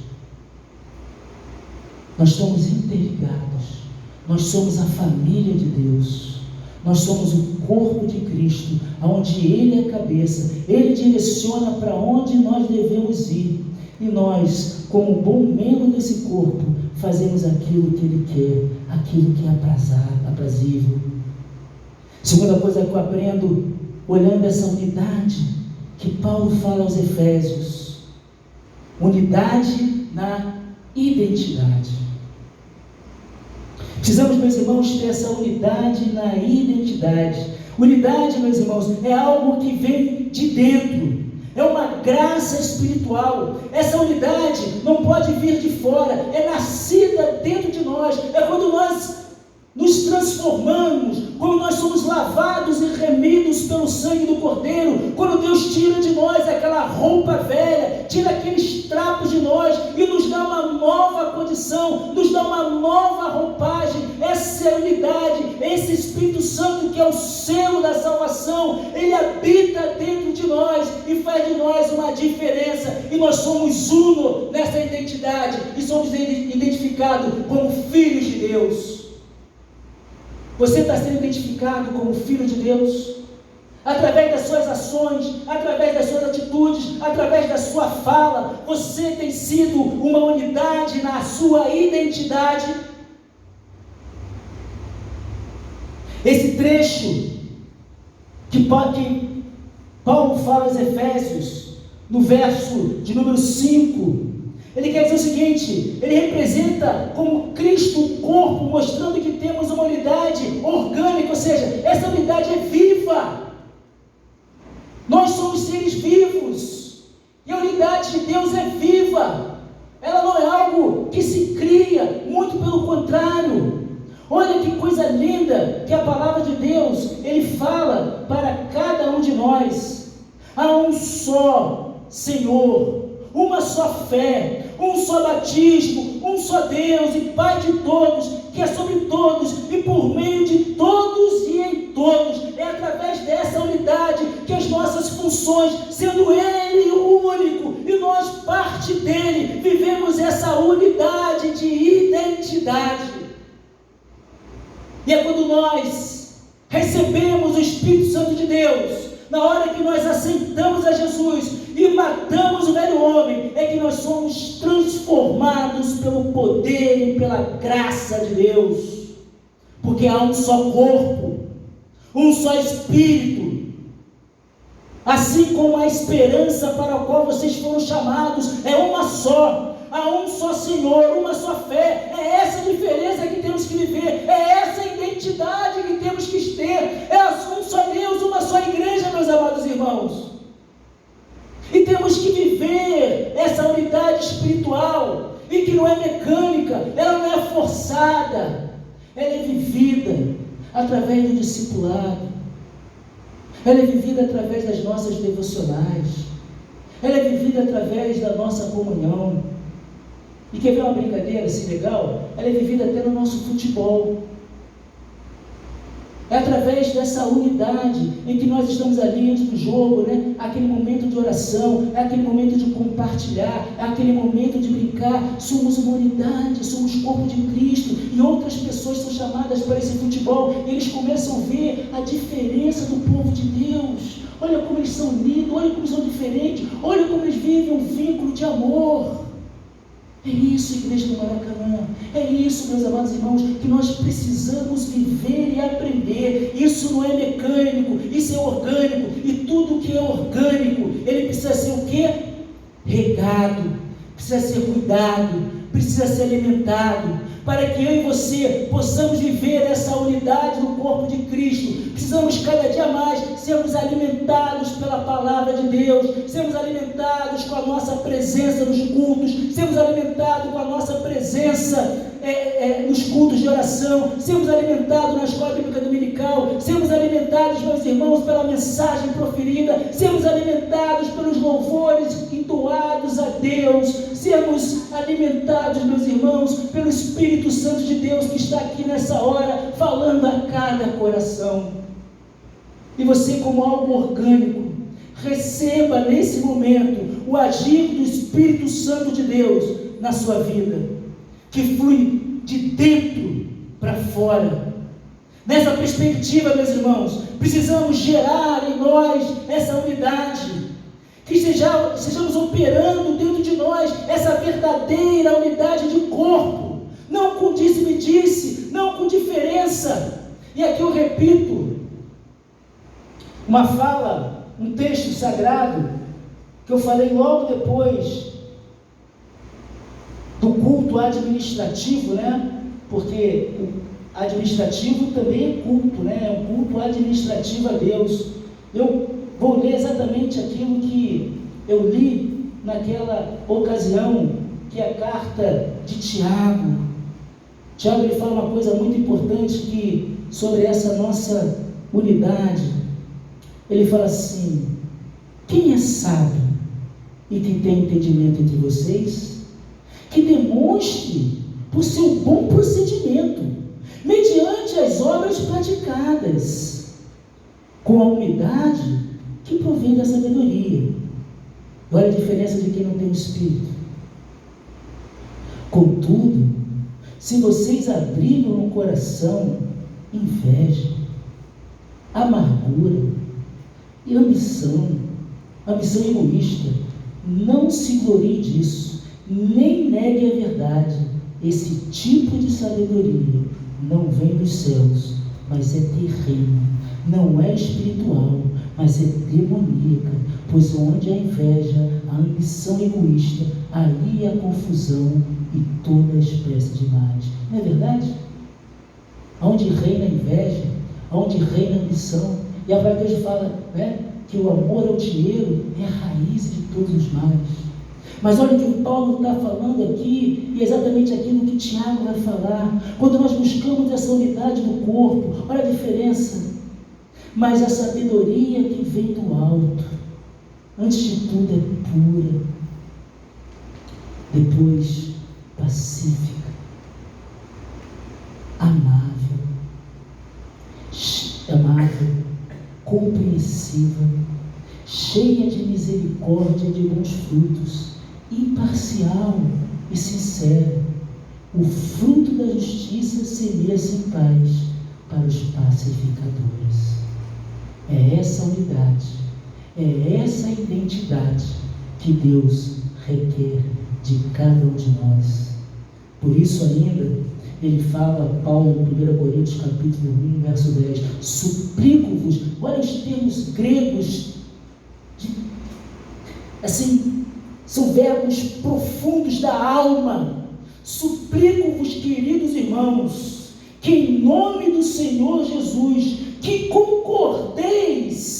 Nós somos interligados, nós somos a família de Deus, nós somos o corpo de Cristo, onde Ele é a cabeça, Ele direciona para onde nós devemos ir, e nós, como bom membro desse corpo, fazemos aquilo que Ele quer, aquilo que é aprazível. Segunda coisa que eu aprendo, olhando essa unidade que Paulo fala aos Efésios: unidade na identidade. Precisamos, meus irmãos, ter essa unidade na identidade. Unidade, meus irmãos, é algo que vem de dentro, é uma graça espiritual. Essa unidade não pode vir de fora, é nascida dentro de nós. É quando nós nos transformamos, quando nós somos lavados e remidos pelo sangue do Cordeiro, quando Deus tira de nós aquela roupa velha, tira aqueles trapos de nós e nos dá uma nova condição, nos dá uma nova roupagem. Essa é a unidade, esse Espírito Santo que é o selo da salvação, ele habita dentro de nós e faz de nós uma diferença, e nós somos uno nessa identidade e somos identificados como filhos de Deus. Você está sendo identificado como filho de Deus? Através das suas ações, através das suas atitudes, através da sua fala, você tem sido uma unidade na sua identidade? Esse trecho que Paulo fala aos Efésios, no verso de número 5, ele quer dizer o seguinte: ele representa como Cristo o corpo, mostrando que temos uma unidade orgânica, ou seja, essa unidade é viva. Nós somos seres vivos, e a unidade de Deus é viva. Ela não é algo que se cria, muito pelo contrário. Olha que coisa linda que a palavra de Deus, ele fala para cada um de nós: há um só Senhor, uma só fé, um só batismo, um só Deus e Pai de todos, que é sobre todos e por meio de todos e em todos. É através dessa unidade que as nossas funções, sendo Ele o único e nós parte dele, vivemos essa unidade de identidade. E é quando nós recebemos o Espírito Santo de Deus, na hora que nós aceitamos a Jesus e matamos o velho homem, é que nós somos transformados pelo poder e pela graça de Deus, porque há um só corpo, um só Espírito, assim como a esperança para a qual vocês foram chamados é uma só. Há um só Senhor, uma só fé. É essa a diferença que temos que viver, é essa a identidade que temos que ter. É um só Deus, uma só igreja, meus amados irmãos. E temos que viver essa unidade espiritual, e que não é mecânica, ela não é forçada, ela é vivida através do discipulado, ela é vivida através das nossas devocionais, ela é vivida através da nossa comunhão. E quer ver uma brincadeira assim legal? Ela é vivida até no nosso futebol. É através dessa unidade em que nós estamos ali antes do jogo, né? Aquele momento de oração, é aquele momento de compartilhar, é aquele momento de brincar. Somos uma unidade, somos corpo de Cristo, e outras pessoas pessoas são chamadas para esse futebol, e eles começam a ver a diferença do povo de Deus. Olha como eles são unidos, olha como são diferentes, olha como eles vivem um vínculo de amor. É isso, igreja do Maracanã, é isso, meus amados irmãos, que nós precisamos viver e aprender. Isso não é mecânico, isso é orgânico, e tudo que é orgânico, ele precisa ser o quê? Regado, precisa ser cuidado, precisa ser alimentado, para que eu e você possamos viver essa unidade no corpo de Cristo. Precisamos cada dia mais sermos alimentados pela palavra de Deus, sermos alimentados com a nossa presença nos cultos, sermos alimentados com a nossa presença nos cultos de oração, sermos alimentados na escola bíblica dominical, sermos alimentados, meus irmãos, pela mensagem proferida, sermos alimentados pelos louvores entoados a Deus, sermos alimentados, meus irmãos, pelo Espírito Santo de Deus que está aqui nessa hora, falando a cada coração. E você, como algo orgânico, receba nesse momento o agir do Espírito Santo de Deus na sua vida, que flui de dentro para fora. Nessa perspectiva, meus irmãos, precisamos gerar em nós essa unidade, que sejamos operando dentro de nós essa verdadeira unidade de corpo, não com disse-me-disse, não com diferença. E aqui eu repito uma fala, um texto sagrado, que eu falei logo depois do culto administrativo, né? Porque o administrativo também é culto, né? É um culto administrativo a Deus. Eu vou ler exatamente aquilo que eu li naquela ocasião, que é a carta de Tiago. Tiago, ele fala uma coisa muito importante sobre essa nossa unidade. Ele fala assim: quem é sábio e que tem entendimento entre vocês, que demonstre por seu bom procedimento, mediante as obras praticadas, com a humildade que provém da sabedoria. Olha a diferença de quem não tem o Espírito. Contudo, se vocês abrigam no coração inveja, amargura e ambição egoísta, não se glorie disso, nem negue a verdade. Esse tipo de sabedoria não vem dos céus, mas é terrena, não é espiritual, mas é demoníaca, pois onde há inveja, a ambição egoísta, aí há confusão e toda espécie de males. Não é verdade? Onde reina a inveja, onde reina a ambição, e a palavra de Deus fala, né, que o amor ao dinheiro é a raiz de todos os males. Mas olha o que o Paulo está falando aqui, e é exatamente aquilo que Tiago vai falar. Quando nós buscamos essa unidade do corpo, olha a diferença. Mas a sabedoria que vem do alto, antes de tudo é pura, depois pacífica, amável, compreensiva, cheia de misericórdia e de bons frutos, imparcial e sincera. O fruto da justiça semeia-se em paz para os pacificadores. É essa unidade, é essa identidade que Deus requer de cada um de nós. Por isso ainda, ele fala, Paulo, em 1 Coríntios capítulo 1, verso 10, suplico-vos, olha os termos gregos, assim, são verbos profundos da alma. Suplico-vos, queridos irmãos, que em nome do Senhor Jesus, que concordeis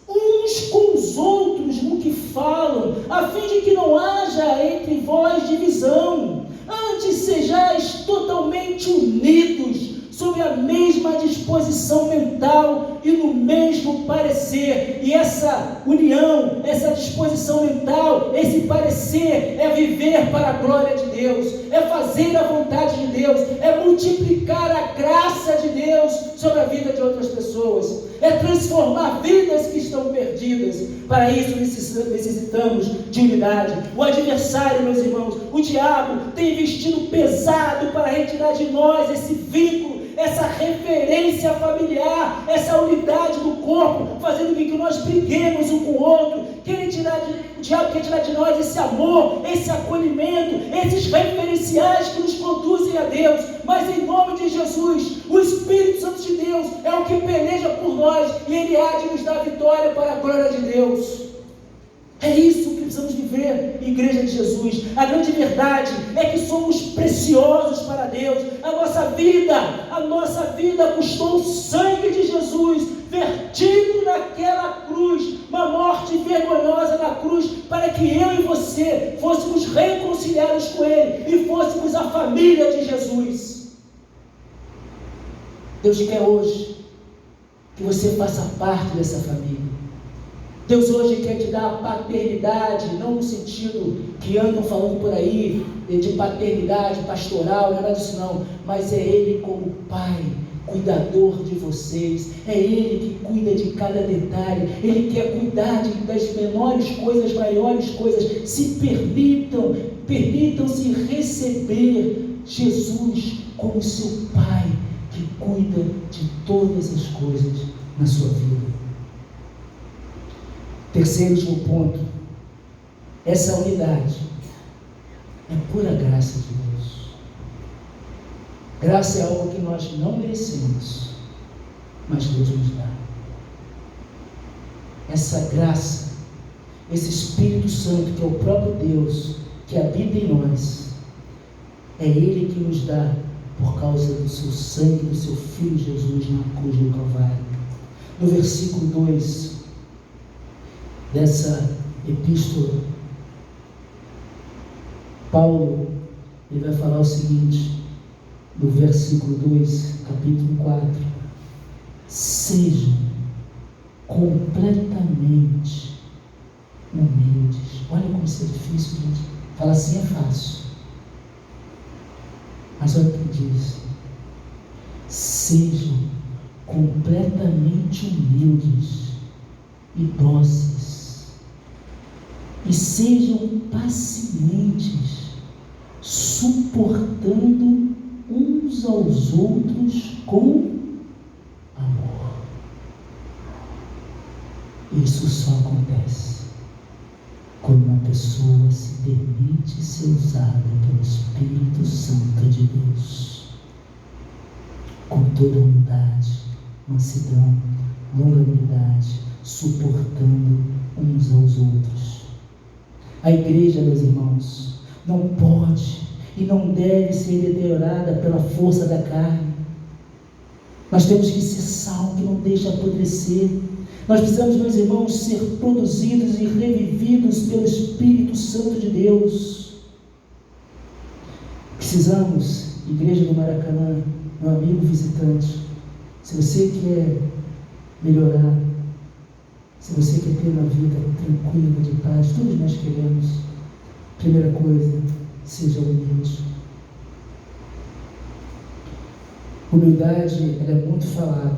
uns com os outros no que falam, a fim de que não haja entre vós divisão, antes sejais totalmente unidos sob a mesma disposição disposição mental e no mesmo parecer. E essa união, essa disposição mental, esse parecer é viver para a glória de Deus, é fazer a vontade de Deus, é multiplicar a graça de Deus sobre a vida de outras pessoas, é transformar vidas que estão perdidas. Para isso necessitamos de unidade. O adversário, meus irmãos, o diabo tem investido pesado para retirar de nós esse vínculo, essa referência familiar, essa unidade do corpo, fazendo com que nós briguemos um com o outro. O diabo quer tirar de nós esse amor, esse acolhimento, esses referenciais que nos conduzem a Deus. Mas em nome de Jesus, o Espírito Santo de Deus é o que peleja por nós, e Ele há de nos dar vitória para a glória de Deus. É isso que precisamos viver, Igreja de Jesus. A grande verdade é que somos preciosos para Deus. A nossa vida custou o sangue de Jesus, vertido naquela cruz, uma morte vergonhosa na cruz, para que eu e você fôssemos reconciliados com Ele e fôssemos a família de Jesus. Deus quer hoje que você faça parte dessa família. Deus hoje quer te dar a paternidade, não no sentido que andam falando por aí, de paternidade pastoral, não é nada disso não, mas é Ele como Pai, cuidador de vocês, é Ele que cuida de cada detalhe, Ele quer cuidar das menores coisas, maiores coisas. Se permitam-se receber Jesus como seu Pai, que cuida de todas as coisas na sua vida. Terceiro e último ponto, essa unidade é pura graça de Deus. Graça é algo que nós não merecemos, mas Deus nos dá. Essa graça, esse Espírito Santo, que é o próprio Deus, que habita em nós, é Ele que nos dá por causa do seu sangue, do seu Filho Jesus na cruz do Calvário. No versículo 2 dessa epístola, Paulo ele vai falar o seguinte, no versículo 2, capítulo 4: sejam completamente humildes. Olha como isso é difícil, gente. Fala assim é fácil, mas olha o que diz: sejam completamente humildes e dóceis, e sejam pacientes, suportando uns aos outros com amor. Isso só acontece quando uma pessoa se permite ser usada pelo Espírito Santo de Deus, com toda humildade, mansidão, longanimidade, suportando uns aos outros. A igreja, meus irmãos, não pode e não deve ser deteriorada pela força da carne. Nós temos que ser sal que não deixa apodrecer. Nós precisamos, meus irmãos, ser produzidos e revividos pelo Espírito Santo de Deus. Precisamos, Igreja do Maracanã, meu amigo visitante, se você quer melhorar, se você quer ter uma vida tranquila, de paz, todos nós queremos. Primeira coisa, seja humilde. Humildade, ela é muito falada,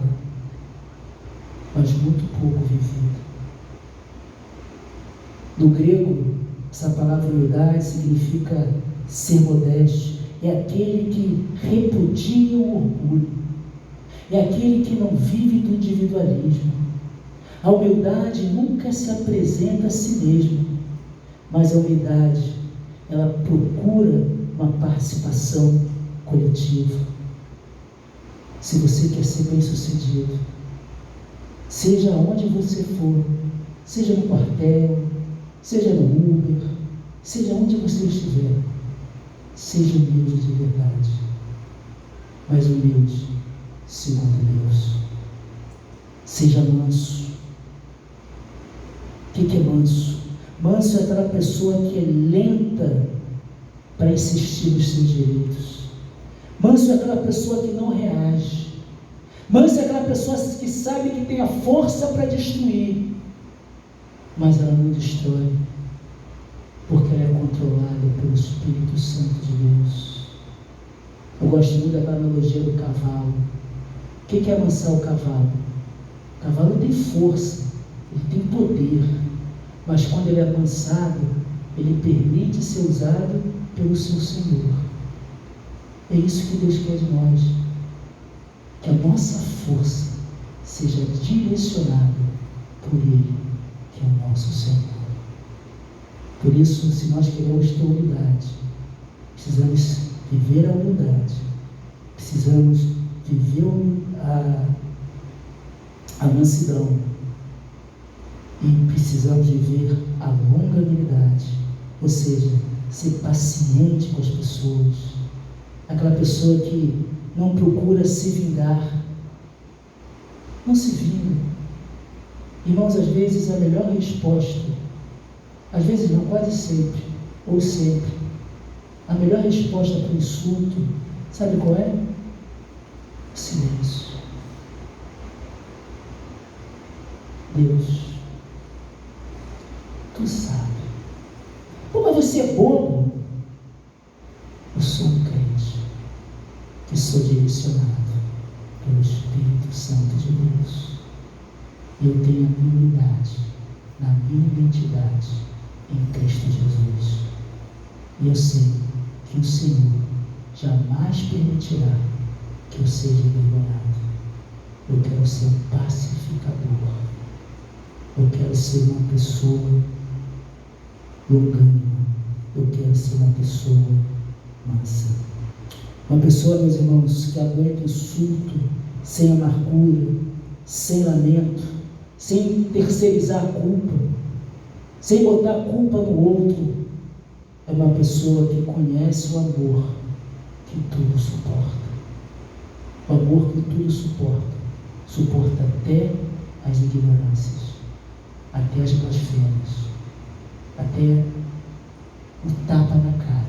mas muito pouco vivida. No grego, essa palavra humildade significa ser modesto. É aquele que repudia o orgulho, é aquele que não vive do individualismo. A humildade nunca se apresenta a si mesma, mas a humildade, ela procura uma participação coletiva. Se você quer ser bem-sucedido, seja onde você for, seja no quartel, seja no Uber, seja onde você estiver, seja humilde de verdade, mas humilde segundo Deus. Seja manso. O que é manso? Manso é aquela pessoa que é lenta para insistir nos seus direitos. Manso é aquela pessoa que não reage. Mansa é aquela pessoa que sabe que tem a força para destruir, mas ela não destrói, porque ela é controlada pelo Espírito Santo de Deus. Eu gosto muito daquela analogia do cavalo. O que é amansar o cavalo? O cavalo tem força, ele tem poder, mas quando ele é amansado, ele permite ser usado pelo seu Senhor. É isso que Deus quer de nós, que a nossa força seja direcionada por Ele, que é o nosso Senhor. Por isso, se nós queremos ter humildade, precisamos viver a humildade, precisamos viver a mansidão e precisamos viver a longanimidade, ou seja, ser paciente com as pessoas, aquela pessoa que não procura se vingar, não se vinga. Irmãos, às vezes a melhor resposta, às vezes não, quase sempre, ou sempre, a melhor resposta para o insulto, sabe qual é? O silêncio. Deus, tu sabe. Pô, mas você é bobo. Eu sou um crente que sou direcionado pelo Espírito Santo de Deus. Eu tenho a minha unidade, na minha identidade em Cristo Jesus. E eu sei que o Senhor jamais permitirá que eu seja envergonhado. Eu quero ser um pacificador. Eu quero ser uma pessoa longânima. Eu quero ser uma pessoa mansa. Uma pessoa, meus irmãos, que aguenta insulto sem amargura, sem lamento, sem terceirizar a culpa, sem botar a culpa no outro, é uma pessoa que conhece o amor que tudo suporta. O amor que tudo suporta até as ignorâncias, até as blasfêmias, até o tapa na cara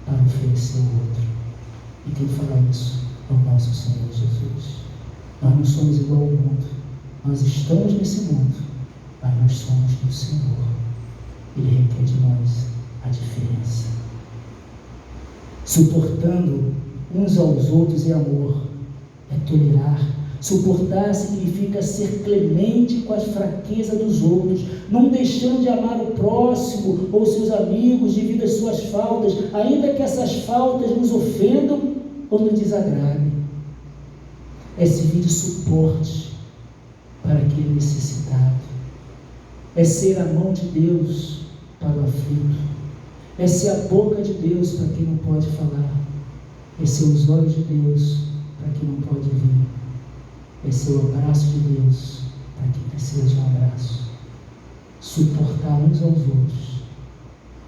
para oferecer ao outro. E quem fala isso é o nosso Senhor Jesus. Nós não somos igual ao mundo, nós estamos nesse mundo, mas nós somos do Senhor. Ele requer de nós a diferença. Suportando uns aos outros é amor, é tolerar. Suportar significa ser clemente com as fraquezas dos outros, não deixando de amar o próximo ou seus amigos devido às suas faltas, ainda que essas faltas nos ofendam ou nos desagradem. É servir de suporte para aquele necessitado. É ser a mão de Deus para o aflito. É ser a boca de Deus para quem não pode falar. É ser os olhos de Deus para quem não pode ver. É ser o abraço de Deus para quem precisa de um abraço. Suportar uns aos outros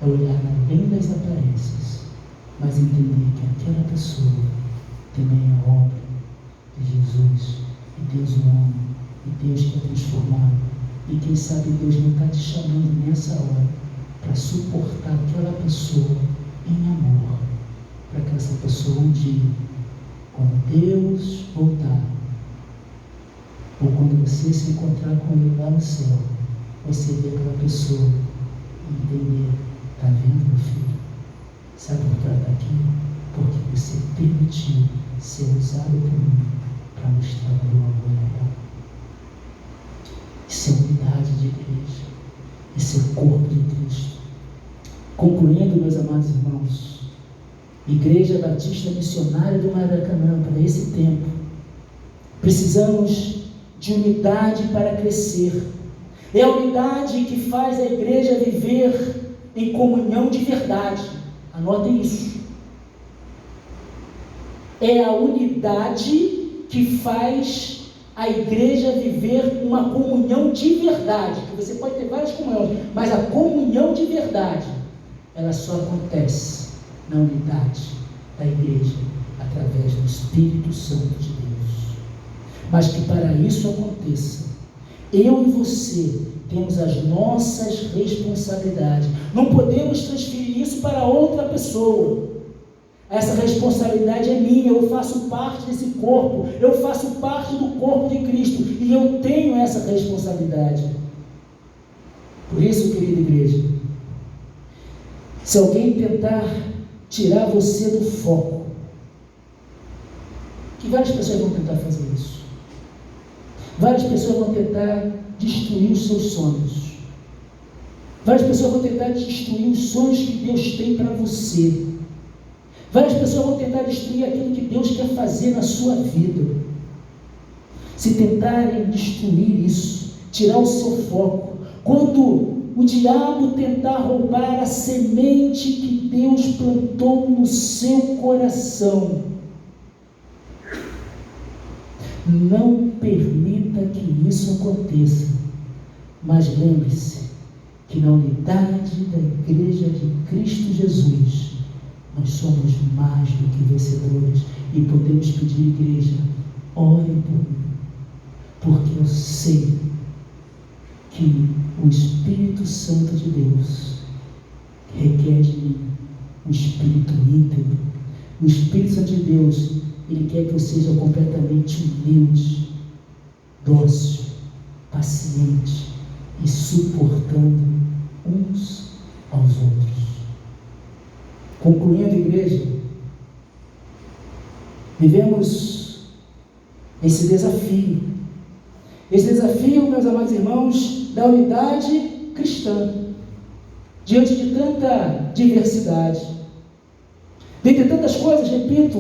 é olhar além das aparências, mas entender que aquela pessoa também é obra de Jesus, e Deus o ama, e Deus quer transformar. E quem sabe Deus não está te chamando nessa hora para suportar aquela pessoa em amor, para que essa pessoa um dia, quando Deus voltar, ou quando você se encontrar com Ele lá no céu, você vê aquela pessoa e entender: está vendo, meu filho? Sabe por que ela está aqui? Porque você permitiu ser usado por mim para mostrar o meu amor a ela. Isso é unidade de igreja. Isso é o corpo de Cristo. Concluindo, meus amados irmãos, Igreja Batista Missionária do Maracanã, para esse tempo, precisamos de unidade para crescer. É a unidade que faz a igreja viver em comunhão de verdade. Anotem isso. É a unidade que faz a igreja viver uma comunhão de verdade. Que você pode ter várias comunhões, mas a comunhão de verdade, ela só acontece na unidade da igreja através do Espírito Santo de Deus. Mas que para isso aconteça, eu e você temos as nossas responsabilidades. Não podemos transferir isso para outra pessoa. Essa responsabilidade é minha, eu faço parte desse corpo, eu faço parte do corpo de Cristo e eu tenho essa responsabilidade. Por isso, querida igreja, se alguém tentar tirar você do foco, que várias pessoas vão tentar fazer isso, várias pessoas vão tentar destruir os seus sonhos, várias pessoas vão tentar destruir os sonhos que Deus tem para você, várias pessoas vão tentar destruir aquilo que Deus quer fazer na sua vida. Se tentarem destruir isso, tirar o seu foco, quando o diabo tentar roubar a semente que Deus plantou no seu coração, não permita que isso aconteça, mas lembre-se que na unidade da Igreja de Cristo Jesus, nós somos mais do que vencedores e podemos pedir, igreja, ore por mim, porque eu sei que o Espírito Santo de Deus requer de mim um espírito íntegro. O Espírito Santo de Deus, Ele quer que eu seja completamente humilde, dócil, paciente e suportando uns aos outros. Concluindo, igreja, vivemos esse desafio. Esse desafio, meus amados irmãos, da unidade cristã, diante de tanta diversidade, dentre tantas coisas, repito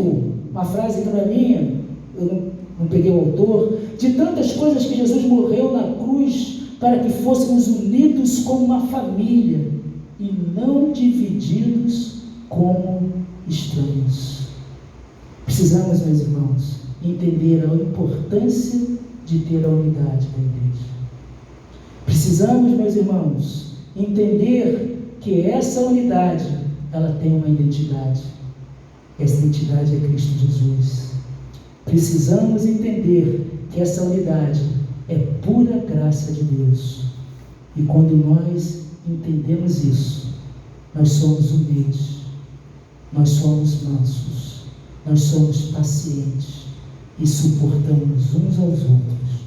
uma frase que não é minha, eu não peguei o autor, de tantas coisas que Jesus morreu na cruz para que fôssemos unidos como uma família e não divididos como estranhos. Precisamos, meus irmãos, entender a importância de ter a unidade da igreja. Precisamos, meus irmãos, entender que essa unidade, ela tem uma identidade. Essa identidade é Cristo Jesus. Precisamos entender que essa unidade é pura graça de Deus. E quando nós entendemos isso, nós somos humildes, nós somos mansos, nós somos pacientes e suportamos uns aos outros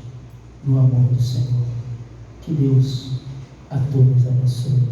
no amor do Senhor. Que Deus a todos abençoe.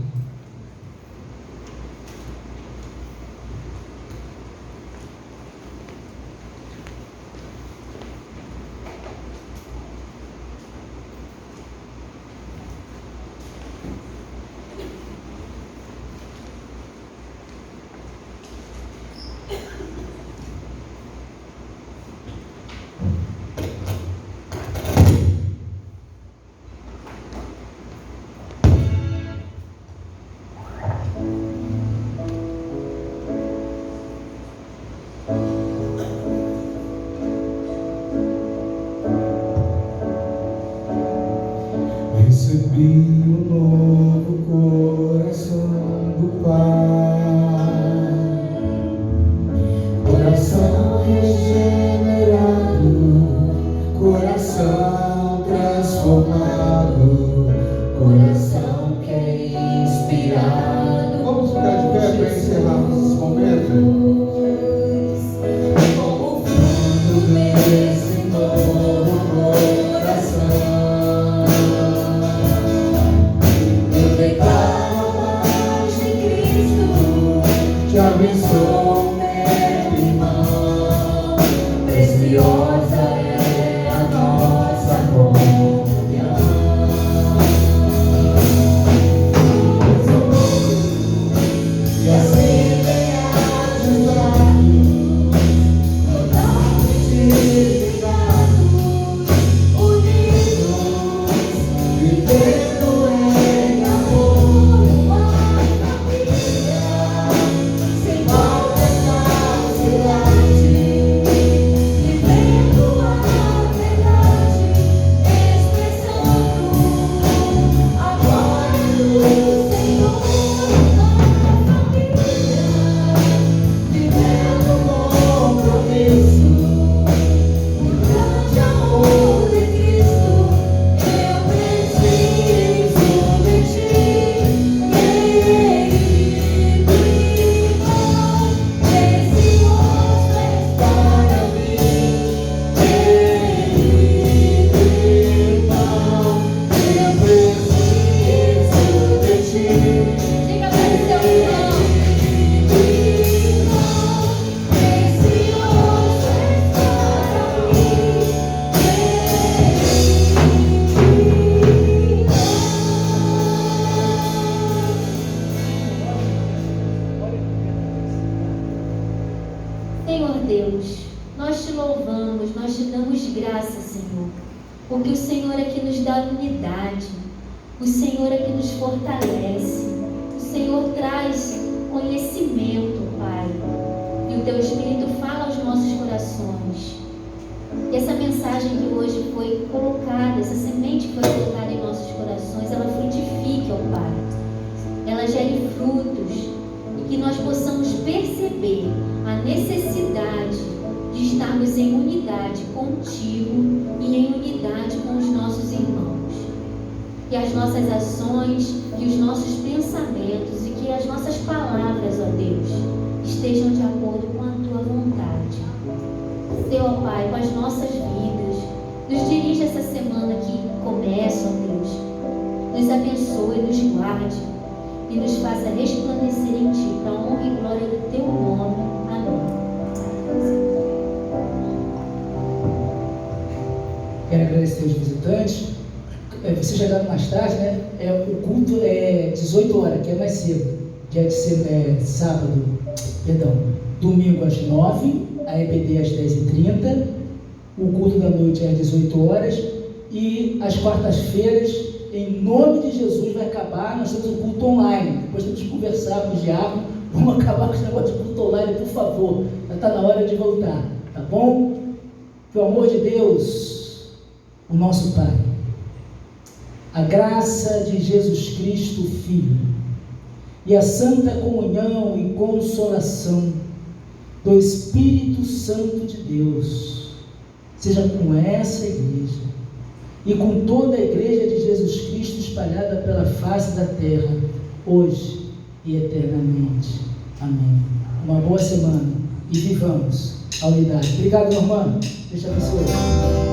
Recebi um novo coração do Pai, coração regenerado, coração transformado, coração que é inspirado. Vamos ficar de pé para encerrarmos esse momento. Como fruto desse novo coração, te abençoo, meu irmão, preciosa é a nossa comunhão. E assim venha ajudar-nos, totalmente ligados, unidos, vivendo em amor, uma família. Sem volta na cidade, vivendo louvamos, nós te damos graça, Senhor, porque o Senhor é que nos dá unidade, o Senhor é que nos fortalece, o Senhor traz conhecimento, Pai, e o Teu Espírito fala aos nossos corações. E essa mensagem que hoje foi colocada, essa semente que foi colocada em nossos corações, ela frutifique, ó Pai, ela gere frutos, e que nós possamos perceber a necessidade de estarmos em unidade contigo e em unidade com os nossos irmãos. Que as nossas ações, que os nossos pensamentos e que as nossas palavras, ó Deus, estejam de acordo com a Tua vontade. Seu, ó Pai, com as nossas vidas, nos dirige essa semana que começa, ó Deus, nos abençoe, nos guarde e nos faça resplandecer em Ti, para a honra e glória do Teu nome. Amém. Quero agradecer os visitantes. Vocês chegaram mais tarde, né? O culto é 18 horas, que é mais cedo. Dia de sábado, perdão, domingo às 9, a EBD às 10h30. O culto da noite é às 18 horas. E às quartas-feiras, em nome de Jesus, vai acabar. Nós temos o culto online. Depois temos que conversar com os diáconos. Vamos acabar com esse negócio de culto online, por favor. Já está na hora de voltar, tá bom? Pelo amor de Deus, o nosso Pai, a graça de Jesus Cristo, Filho, e a santa comunhão e consolação do Espírito Santo de Deus seja com essa igreja e com toda a igreja de Jesus Cristo espalhada pela face da terra, hoje e eternamente. Amém. Uma boa semana e vivamos a unidade. Obrigado, meu irmão. Deus te abençoe.